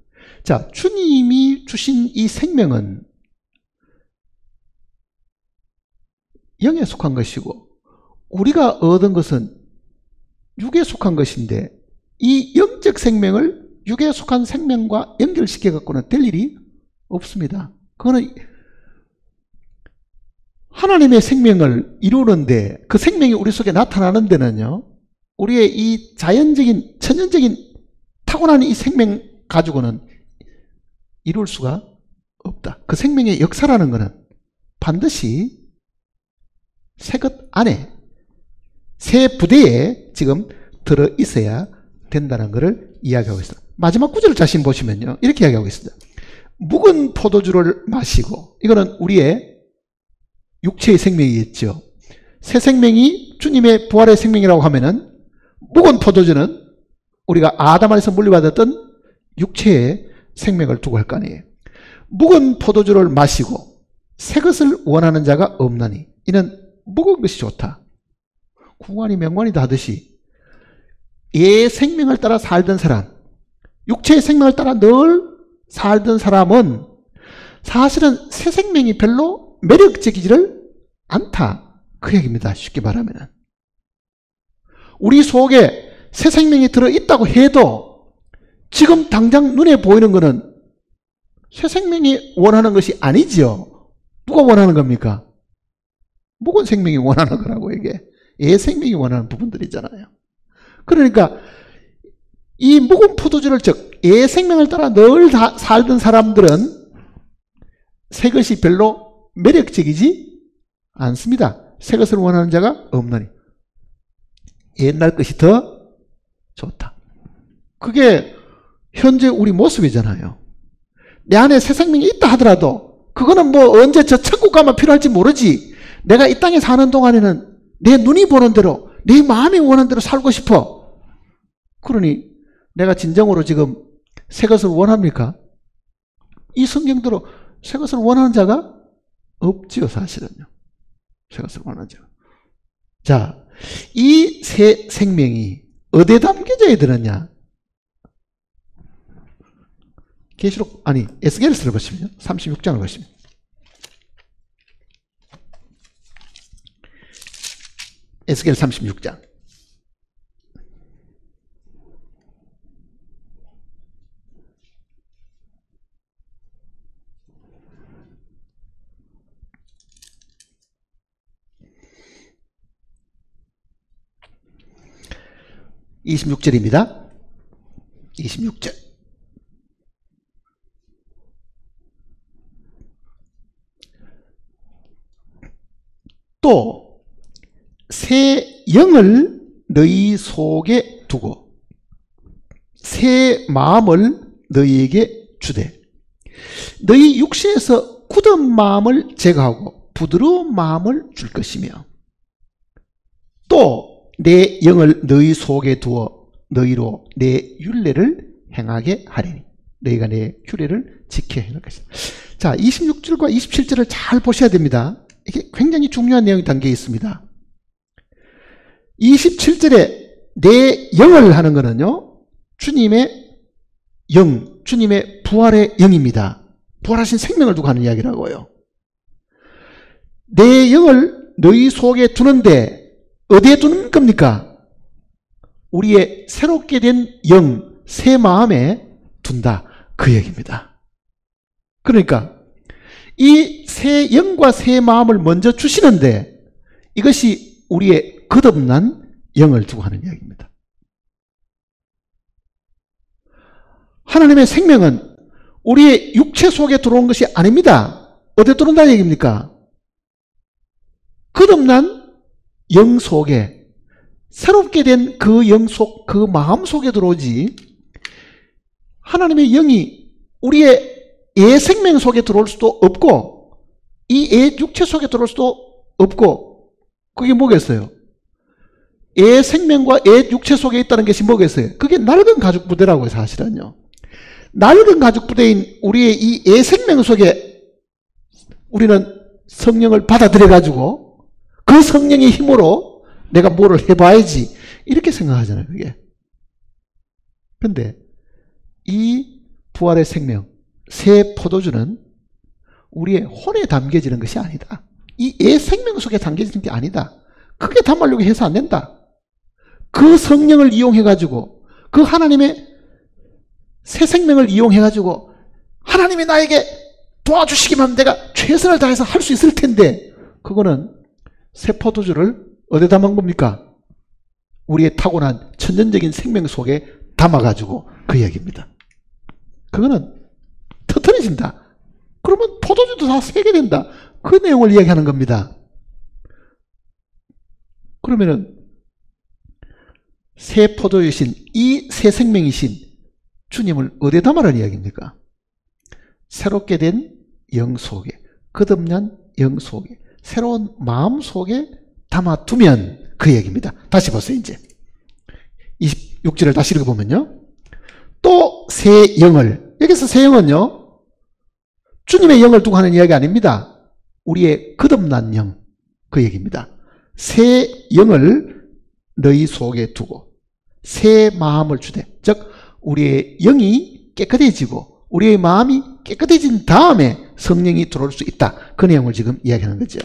자, 주님이 주신 이 생명은 영에 속한 것이고, 우리가 얻은 것은 육에 속한 것인데, 이 영적 생명을 육에 속한 생명과 연결시켜 갖고는 될 일이 없습니다. 그거는 하나님의 생명을 이루는데, 그 생명이 우리 속에 나타나는 데는요, 우리의 이 자연적인 천연적인 타고난 이 생명 가지고는 이룰 수가 없다. 그 생명의 역사라는 것은 반드시 새 것 안에, 새 부대에 지금 들어 있어야 된다는 것을 이야기하고 있습니다. 마지막 구절을 자신 보시면요, 이렇게 이야기하고 있습니다. 묵은 포도주를 마시고, 이거는 우리의 육체의 생명이겠죠. 새 생명이 주님의 부활의 생명이라고 하면은, 묵은 포도주는 우리가 아담 안에서 물려받았던 육체의 생명을 두고 할 거 아니에요. 묵은 포도주를 마시고 새 것을 원하는 자가 없나니 이는 묵은 것이 좋다. 구관이 명관이다 하듯이 예 생명을 따라 살던 사람, 육체의 생명을 따라 늘 살던 사람은 사실은 새 생명이 별로 매력적이지를 않다, 그 얘기입니다. 쉽게 말하면 우리 속에 새 생명이 들어있다고 해도 지금 당장 눈에 보이는 것은 새 생명이 원하는 것이 아니지요. 누가 원하는 겁니까? 묵은 생명이 원하는 거라고. 이게 예 생명이 원하는 부분들이잖아요. 그러니까 이 묵은 포도주를, 즉 예 생명을 따라 늘 살던 사람들은 새 것이 별로 매력적이지 않습니다. 새 것을 원하는 자가 없나니 옛날 것이 더 좋다. 그게 현재 우리 모습이잖아요. 내 안에 새 생명이 있다 하더라도 그거는 뭐 언제 저 천국 가면 필요할지 모르지, 내가 이 땅에 사는 동안에는 내 눈이 보는 대로, 내 마음이 원하는 대로 살고 싶어. 그러니 내가 진정으로 지금 새 것을 원합니까? 이 성경대로 새 것을 원하는 자가 없지요. 사실은요, 새 것을 원하는 자가. 자, 이 새 생명이 어디에 담겨져 들었냐? 계시록, 아니 에스겔서를 보시면 36장을 보시면 에스겔 36장 (26절입니다) 26절. 또 새 영을 너희 속에 두고 새 마음을 너희에게 주되 너희 육신에서 굳은 마음을 제거하고 부드러운 마음을 줄 것이며 또 내 영을 너희 속에 두어 너희로 내 율례를 행하게 하리니 너희가 내 규례를 지켜 행할 것이다. 자, 26절과 27절을 잘 보셔야 됩니다. 이게 굉장히 중요한 내용이 담겨 있습니다. 27절에 내 영을 하는 것은요, 주님의 영, 주님의 부활의 영입니다. 부활하신 생명을 두고 하는 이야기라고요. 내 영을 너희 속에 두는데 어디에 두는 겁니까? 우리의 새롭게 된 영, 새 마음에 둔다. 그 얘기입니다. 그러니까 이 새 영과 새 마음을 먼저 주시는데 이것이 우리의 거듭난 영을 두고 하는 이야기입니다. 하나님의 생명은 우리의 육체 속에 들어온 것이 아닙니다. 어디에 들어온다는 얘기입니까? 거듭난 영 속에, 새롭게 된 그 영 속, 그 마음 속에 들어오지, 하나님의 영이 우리의 예 생명 속에 들어올 수도 없고 이 예 육체 속에 들어올 수도 없고, 그게 뭐겠어요? 예 생명과 예 육체 속에 있다는 것이 뭐겠어요? 그게 낡은 가죽 부대라고요. 사실은요, 낡은 가죽 부대인 우리의 이 예 생명 속에 우리는 성령을 받아들여 가지고 그 성령의 힘으로 내가 뭐를 해봐야지 이렇게 생각하잖아요. 그게. 근데 이 부활의 생명, 새 포도주는 우리의 혼에 담겨지는 것이 아니다. 이 예 생명 속에 담겨지는 게 아니다. 크게 담으려고 해서 안 된다. 그 성령을 이용해 가지고, 그 하나님의 새 생명을 이용해 가지고 하나님이 나에게 도와주시기만 하면 내가 최선을 다해서 할 수 있을 텐데, 그거는 새 포도주를 어디에 담은 겁니까? 우리의 타고난 천연적인 생명 속에 담아가지고 그 얘기입니다. 그거는 터트려진다. 그러면 포도주도 다 새게 된다. 그 내용을 이야기하는 겁니다. 그러면은 새 포도주이신 이 새 생명이신 주님을 어디에 담으라는 이야기입니까? 새롭게 된 영 속에, 거듭난 영 속에, 새로운 마음 속에 담아두면 그 얘기입니다. 다시 보세요. 이제 26절을 다시 읽어보면요, 또 새 영을, 여기서 새 영은요 주님의 영을 두고 하는 이야기 아닙니다. 우리의 거듭난 영, 그 얘기입니다. 새 영을 너희 속에 두고 새 마음을 주되, 즉 우리의 영이 깨끗해지고 우리의 마음이 깨끗해진 다음에 성령이 들어올 수 있다. 그 내용을 지금 이야기하는 거죠.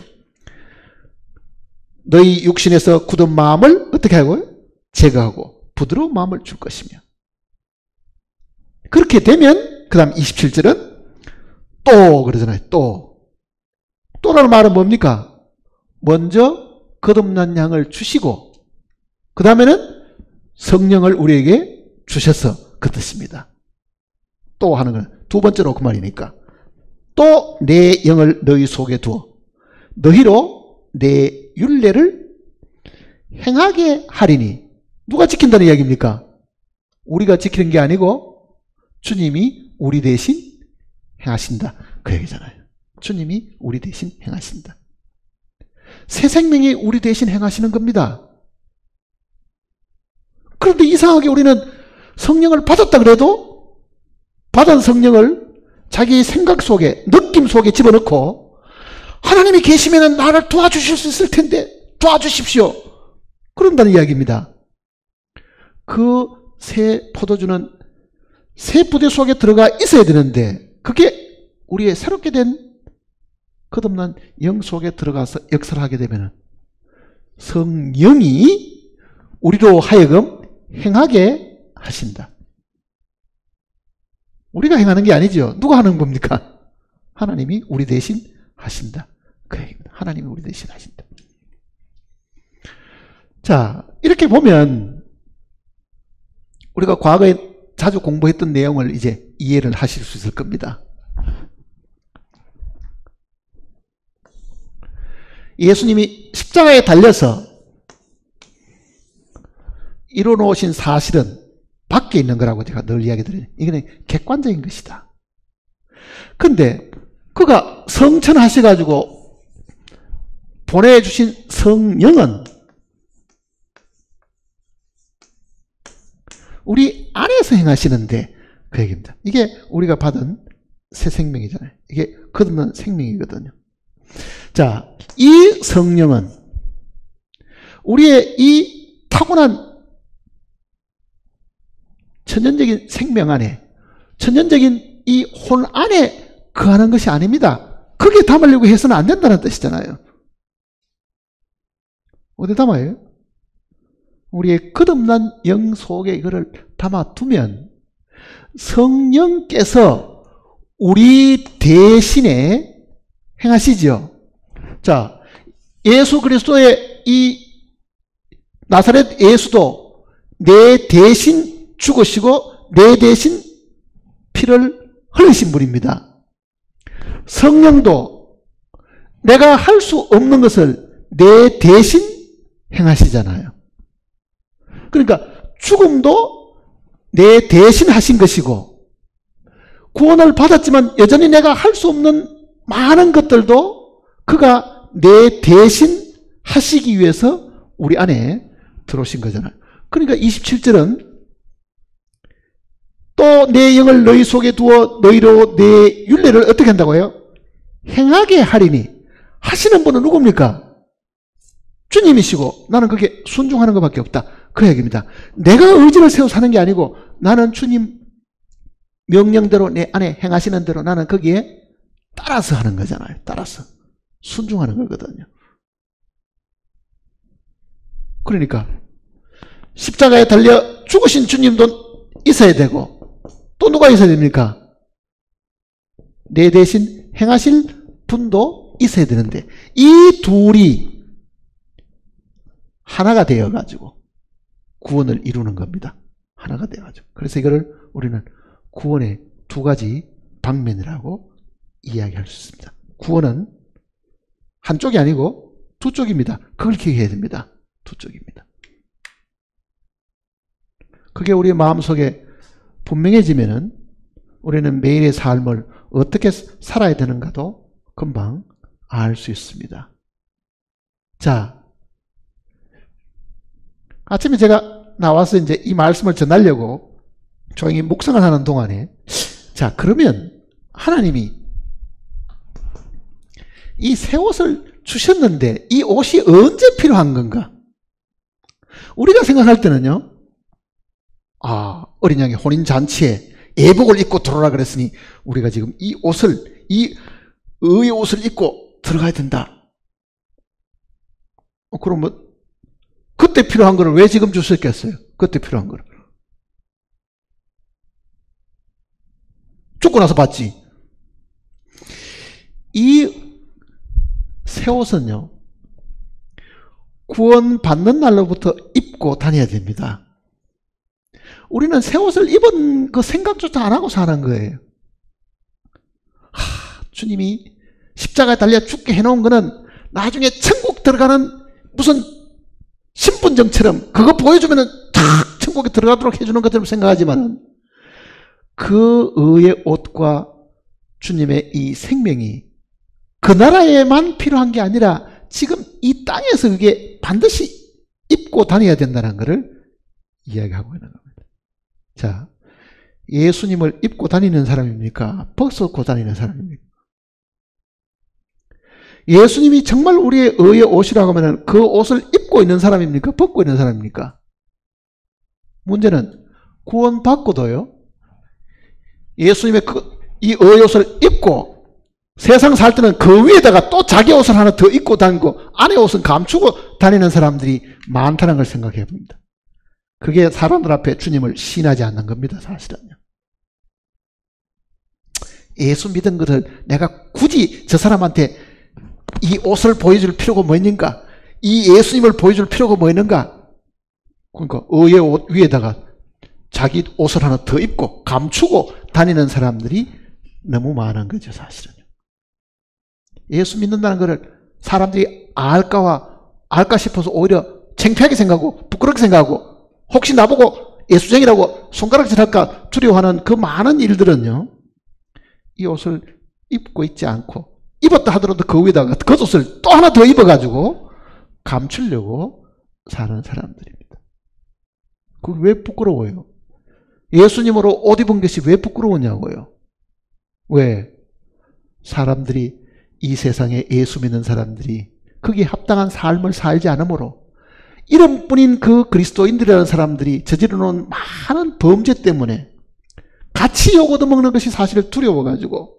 너희 육신에서 굳은 마음을 어떻게 하고요? 제거하고 부드러운 마음을 줄 것이며, 그렇게 되면 그 다음 27절은 또 그러잖아요. 또라는 말은 뭡니까? 먼저 거듭난 양을 주시고 그 다음에는 성령을 우리에게 주셔서 그 뜻입니다. 또 하는 건 두 번째로 그 말이니까, 또 내 영을 너희 속에 두어 너희로 내 율례를 행하게 하리니. 누가 지킨다는 이야기입니까? 우리가 지키는 게 아니고 주님이 우리 대신 행하신다, 그 얘기잖아요. 주님이 우리 대신 행하신다. 새 생명이 우리 대신 행하시는 겁니다. 그런데 이상하게 우리는 성령을 받았다 그래도 받은 성령을 자기 생각 속에, 느낌 속에 집어넣고 하나님이 계시면 나를 도와주실 수 있을 텐데 도와주십시오, 그런다는 이야기입니다. 그 새 포도주는 새 부대 속에 들어가 있어야 되는데 그게 우리의 새롭게 된 거듭난 영 속에 들어가서 역사를 하게 되면 성령이 우리로 하여금 행하게 하신다. 우리가 행하는 게 아니죠. 누가 하는 겁니까? 하나님이 우리 대신 하신다, 그 얘기입니다. 하나님이 우리 대신 하신다. 자, 이렇게 보면 우리가 과거에 자주 공부했던 내용을 이제 이해를 하실 수 있을 겁니다. 예수님이 십자가에 달려서 이뤄놓으신 사실은 밖에 있는 거라고 제가 늘 이야기 드려요. 이거는 객관적인 것이다. 근데 그가 성천하셔가지고 보내주신 성령은 우리 안에서 행하시는데 그 얘기입니다. 이게 우리가 받은 새 생명이잖아요. 이게 거듭난 생명이거든요. 자, 이 성령은 우리의 이 타고난 천연적인 생명 안에, 천연적인 이 혼 안에 거하는 것이 아닙니다. 거기에 담으려고 해서는 안 된다는 뜻이잖아요. 어디 담아요? 우리의 거듭난 영 속에 이거를 담아두면 성령께서 우리 대신에 행하시죠. 자, 예수 그리스도의 이 나사렛 예수도 내 대신 죽으시고 내 대신 피를 흘리신 분입니다. 성령도 내가 할 수 없는 것을 내 대신 행하시잖아요. 그러니까 죽음도 내 대신 하신 것이고, 구원을 받았지만 여전히 내가 할 수 없는 많은 것들도 그가 내 대신 하시기 위해서 우리 안에 들어오신 거잖아요. 그러니까 27절은 또 내 영을 너희 속에 두어 너희로 내 율례를 어떻게 한다고요? 행하게 하리니. 하시는 분은 누굽니까? 주님이시고 나는 그게 순종하는 것밖에 없다. 그 얘기입니다. 내가 의지를 세워 사는 게 아니고 나는 주님 명령대로 내 안에 행하시는 대로 나는 거기에 따라서 하는 거잖아요. 따라서 순종하는 거거든요. 그러니까 십자가에 달려 죽으신 주님도 있어야 되고 또 누가 있어야 됩니까? 내 대신 행하실 분도 있어야 되는데 이 둘이 하나가 되어가지고 구원을 이루는 겁니다. 하나가 되어가지고. 그래서 이거를 우리는 구원의 두 가지 방면이라고 이야기할 수 있습니다. 구원은 한쪽이 아니고 두 쪽입니다. 그걸 기억해야 됩니다. 두 쪽입니다. 그게 우리의 마음속에 분명해지면은 우리는 매일의 삶을 어떻게 살아야 되는가도 금방 알 수 있습니다. 자, 아침에 제가 나와서 이제 이 말씀을 전하려고 조용히 묵상을 하는 동안에, 자, 그러면 하나님이 이 새 옷을 주셨는데 이 옷이 언제 필요한 건가? 우리가 생각할 때는요, 아, 어린 양의 혼인잔치에 예복을 입고 들어오라 그랬으니 우리가 지금 이 옷을, 이 의의 옷을 입고 들어가야 된다. 그럼 뭐 그때 필요한 거를 왜 지금 주셨겠어요? 그때 필요한 거를. 죽고 나서 받지. 이 새 옷은요, 구원 받는 날로부터 입고 다녀야 됩니다. 우리는 새 옷을 입은 그 생각조차 안 하고 사는 거예요. 주님이 십자가에 달려 죽게 해놓은 거는 나중에 천국 들어가는 무슨 신분증처럼 그거 보여주면은 탁 천국에 들어가도록 해주는 것처럼 생각하지만 그 의의 옷과 주님의 이 생명이 그 나라에만 필요한 게 아니라 지금 이 땅에서 그게 반드시 입고 다녀야 된다는 것을 이야기하고 있는 겁니다. 자, 예수님을 입고 다니는 사람입니까? 벗고 다니는 사람입니까? 예수님이 정말 우리의 의의 옷이라고 하면 그 옷을 입고 있는 사람입니까? 벗고 있는 사람입니까? 문제는 구원받고도요, 예수님의 이 의의 옷을 입고 세상 살 때는 그 위에다가 또 자기 옷을 하나 더 입고 다니고 안에 옷은 감추고 다니는 사람들이 많다는 걸 생각해 봅니다. 그게 사람들 앞에 주님을 신하지 않는 겁니다. 사실은요. 예수 믿은 것을 내가 굳이 저 사람한테 이 옷을 보여줄 필요가 뭐 있는가? 이 예수님을 보여줄 필요가 뭐 있는가? 그러니까 의의 옷 위에다가 자기 옷을 하나 더 입고 감추고 다니는 사람들이 너무 많은 거죠. 사실은. 예수 믿는다는 것을 사람들이 알까 싶어서 오히려 창피하게 생각하고 부끄럽게 생각하고 혹시 나보고 예수쟁이라고 손가락질할까 두려워하는 그 많은 일들은요, 이 옷을 입고 있지 않고 입었다 하더라도 그 위에다가 겉옷을 또 하나 더 입어가지고 감추려고 사는 사람들입니다. 그게 왜 부끄러워요? 예수님으로 옷 입은 것이 왜 부끄러우냐고요. 왜? 사람들이, 이 세상에 예수 믿는 사람들이 거기에 합당한 삶을 살지 않으므로 이름뿐인 그 그리스도인들이라는 사람들이 저지르는 많은 범죄 때문에 같이 욕 얻어먹는 것이 사실 두려워가지고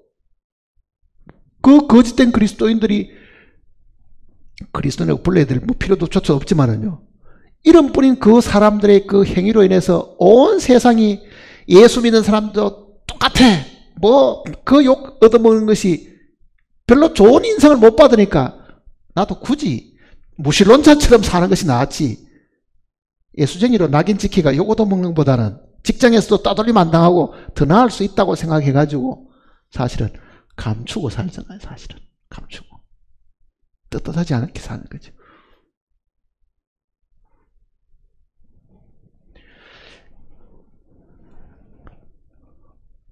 그 거짓된 그리스도인들이, 그리스도인이라고 불러야 될 뭐 필요도 조차 없지만은요, 이름뿐인 그 사람들의 그 행위로 인해서 온 세상이 예수 믿는 사람도 똑같아. 뭐 그 욕 얻어먹는 것이 별로 좋은 인상을 못 받으니까 나도 굳이 무신론자처럼 사는 것이 낫지. 예수쟁이로 낙인 찍기가 욕 얻어먹는 것보다는 직장에서도 따돌림 안 당하고 더 나을 수 있다고 생각해가지고 사실은 감추고 살잖아요. 사실은 감추고 떳떳하지 않게 사는 거죠.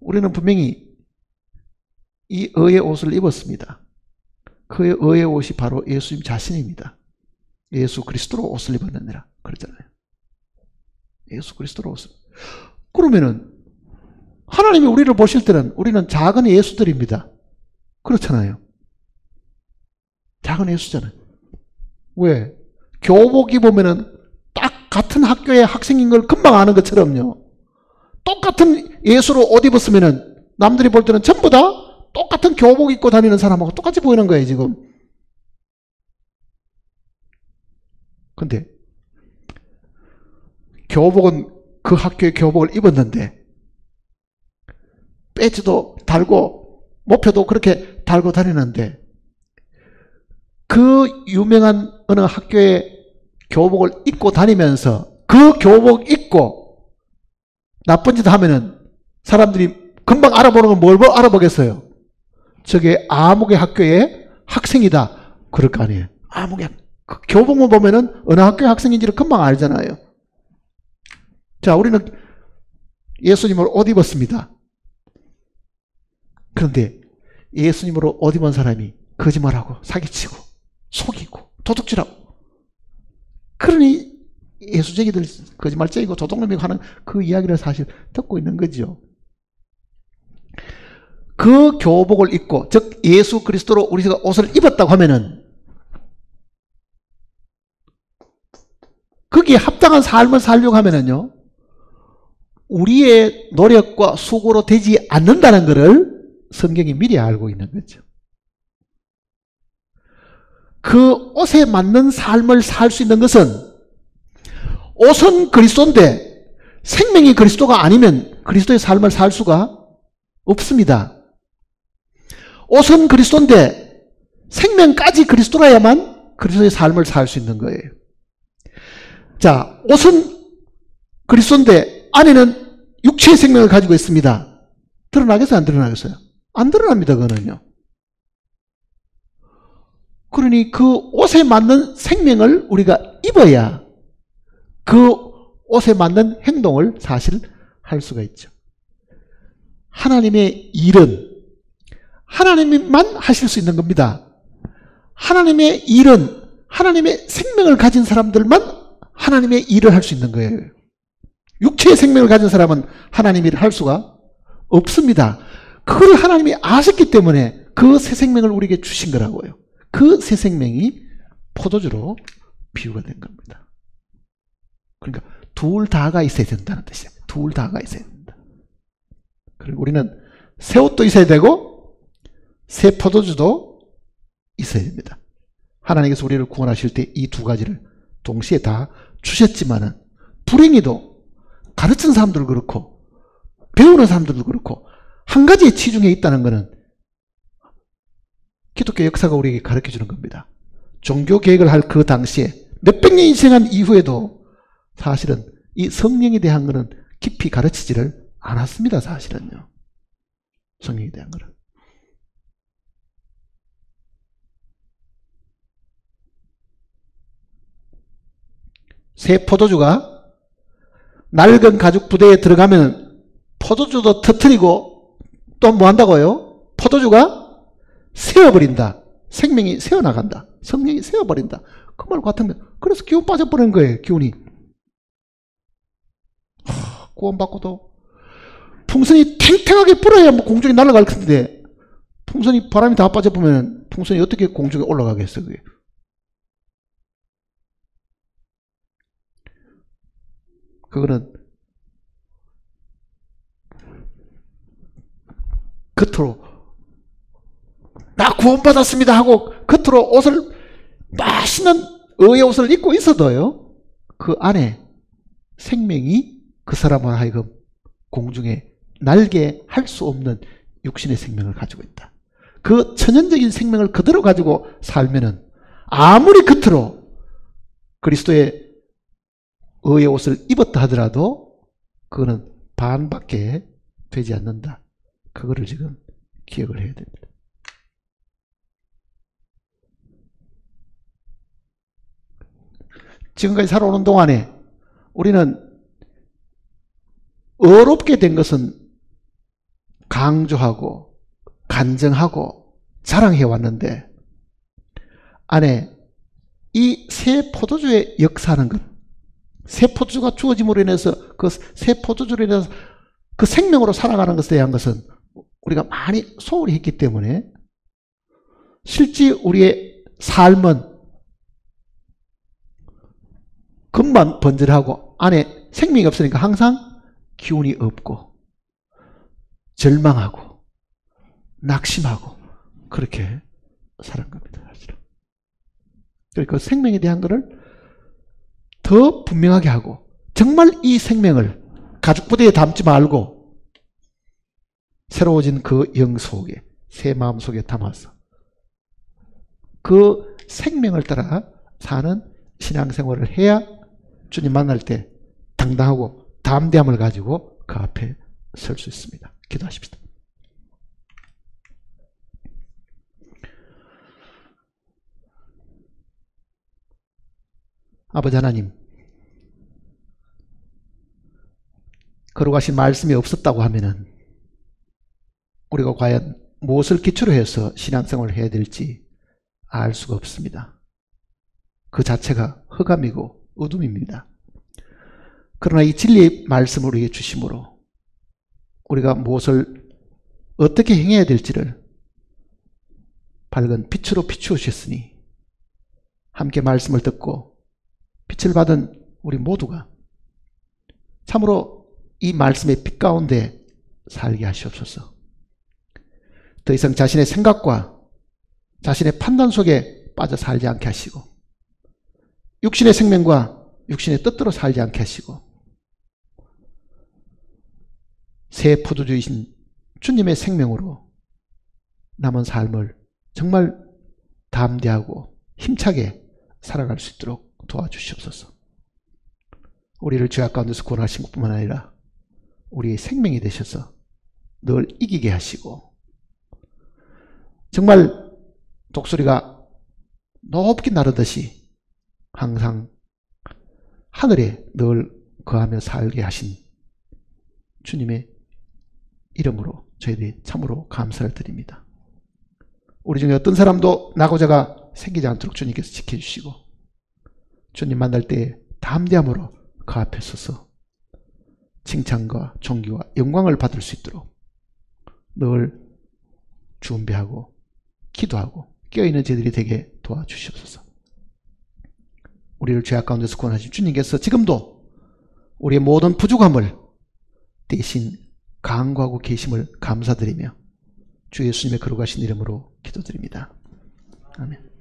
우리는 분명히 이 의의 옷을 입었습니다. 그 의의 옷이 바로 예수님 자신입니다. 예수 그리스도로 옷을 입었느니라 그러잖아요. 예수 그리스도로 옷을. 그러면은 하나님이 우리를 보실 때는 우리는 작은 예수들입니다. 그렇잖아요. 작은 예수잖아요. 왜? 교복 입으면은 딱 같은 학교의 학생인 걸 금방 아는 것처럼요. 똑같은 예수로 옷 입었으면은 남들이 볼 때는 전부 다 똑같은 교복 입고 다니는 사람하고 똑같이 보이는 거예요, 지금. 근데 교복은 그 학교의 교복을 입었는데 배지도 달고 목표도 그렇게 달고 다니는데 그 유명한 어느 학교의 교복을 입고 다니면서 그 교복 입고 나쁜 짓 하면은 사람들이 금방 알아보는 건 뭘 알아보겠어요? 저게 아무개 학교의 학생이다. 그럴 거 아니에요. 아무개 그 교복만 보면은 어느 학교의 학생인지를 금방 알잖아요. 자, 우리는 예수님으로 옷 입었습니다. 그런데 예수님으로 옷 입은 사람이 거짓말하고 사기치고 속이고 도둑질하고 그러니 예수쟁이들 거짓말쟁이고 도둑놈이고 하는 그 이야기를 사실 듣고 있는 거죠. 그 교복을 입고 즉 예수 그리스도로 우리가 옷을 입었다고 하면은 거기에 합당한 삶을 살려고 하면은요 우리의 노력과 수고로 되지 않는다는 것을 성경이 미리 알고 있는 거죠. 그 옷에 맞는 삶을 살 수 있는 것은 옷은 그리스도인데 생명이 그리스도가 아니면 그리스도의 삶을 살 수가 없습니다. 옷은 그리스도인데 생명까지 그리스도라야만 그리스도의 삶을 살 수 있는 거예요. 자, 옷은 그리스도인데 안에는 육체의 생명을 가지고 있습니다. 드러나겠어요? 안 드러나겠어요? 안 드러납니다. 그거는요. 그러니 그 옷에 맞는 생명을 우리가 입어야 그 옷에 맞는 행동을 사실 할 수가 있죠. 하나님의 일은 하나님만 하실 수 있는 겁니다. 하나님의 일은 하나님의 생명을 가진 사람들만 하나님의 일을 할 수 있는 거예요. 육체의 생명을 가진 사람은 하나님 일을 할 수가 없습니다. 그걸 하나님이 아셨기 때문에 그 새 생명을 우리에게 주신 거라고요. 그 새 생명이 포도주로 비유가 된 겁니다. 그러니까 둘 다가 있어야 된다는 뜻이에요. 둘 다가 있어야 된다. 그리고 우리는 새 옷도 있어야 되고 새 포도주도 있어야 됩니다. 하나님께서 우리를 구원하실 때 이 두 가지를 동시에 다 주셨지만은 불행히도 가르치는 사람들도 그렇고 배우는 사람들도 그렇고 한 가지에 치중해 있다는 것은 기독교 역사가 우리에게 가르쳐 주는 겁니다. 종교 개혁을 할 그 당시에 몇백 년이 지난 이후에도 사실은 이 성령에 대한 것은 깊이 가르치지를 않았습니다. 사실은요. 성령에 대한 것은. 새 포도주가 낡은 가죽 부대에 들어가면 포도주도 터뜨리고 또 뭐 한다고요? 포도주가 새어버린다. 생명이 새어나간다. 성령이 새어버린다. 그 말 같으면 그래서 기운 빠져버리는 거예요. 기운이. 구원받고도 풍선이 탱탱하게 불어야 뭐 공중에 날아갈 텐데 풍선이 바람이 다 빠져보면 풍선이 어떻게 공중에 올라가겠어. 그게. 그거는 겉으로 나 구원받았습니다 하고 겉으로 옷을 맛있는 의의 옷을 입고 있어도요 그 안에 생명이 그 사람을 하여금 공중에 날게 할 수 없는 육신의 생명을 가지고 있다. 그 천연적인 생명을 그대로 가지고 살면은 아무리 겉으로 그리스도의 의의 옷을 입었다 하더라도 그거는 반밖에 되지 않는다. 그거를 지금 기억을 해야 됩니다. 지금까지 살아오는 동안에 우리는 어렵게 된 것은 강조하고 간증하고 자랑해 왔는데 안에 이 새 포도주의 역사하는 것, 새 포도주가 주어짐으로 인해서 그 새 포도주로 인해서 그 생명으로 살아가는 것에 대한 것은 우리가 많이 소홀히 했기 때문에 실제 우리의 삶은 겉만 번들하고 안에 생명이 없으니까 항상 기운이 없고 절망하고 낙심하고 그렇게 살은 겁니다. 사실은. 그 생명에 대한 것을 더 분명하게 하고 정말 이 생명을 가죽부대에 담지 말고 새로워진 그 영 속에 새 마음 속에 담아서 그 생명을 따라 사는 신앙생활을 해야 주님 만날 때 당당하고 담대함을 가지고 그 앞에 설 수 있습니다. 기도하십시다. 아버지 하나님, 거룩하신 말씀이 없었다고 하면은 우리가 과연 무엇을 기초로 해서 신앙생활을 해야 될지 알 수가 없습니다. 그 자체가 흑암이고 어둠입니다. 그러나 이 진리의 말씀을 우리에게 주심으로 우리가 무엇을 어떻게 행해야 될지를 밝은 빛으로 비추어 주셨으니 함께 말씀을 듣고 빛을 받은 우리 모두가 참으로 이 말씀의 빛 가운데 살게 하시옵소서. 더 이상 자신의 생각과 자신의 판단 속에 빠져 살지 않게 하시고 육신의 생명과 육신의 뜻대로 살지 않게 하시고 새 포도주이신 주님의 생명으로 남은 삶을 정말 담대하고 힘차게 살아갈 수 있도록 도와주시옵소서. 우리를 죄악 가운데서 구원하신 것뿐만 아니라 우리의 생명이 되셔서 늘 이기게 하시고 정말 독수리가 높게 나르듯이 항상 하늘에 늘 거하며 살게 하신 주님의 이름으로 저희들이 참으로 감사를 드립니다. 우리 중에 어떤 사람도 낙오자가 생기지 않도록 주님께서 지켜주시고 주님 만날 때 담대함으로 그 앞에 서서 칭찬과 존귀와 영광을 받을 수 있도록 늘 준비하고 기도하고 깨어있는 저희들이 되게 도와주시옵소서. 우리를 죄악 가운데서 구원하신 주님께서 지금도 우리의 모든 부족함을 대신 강구하고 계심을 감사드리며 주 예수님의 거룩하신 이름으로 기도드립니다. 아멘.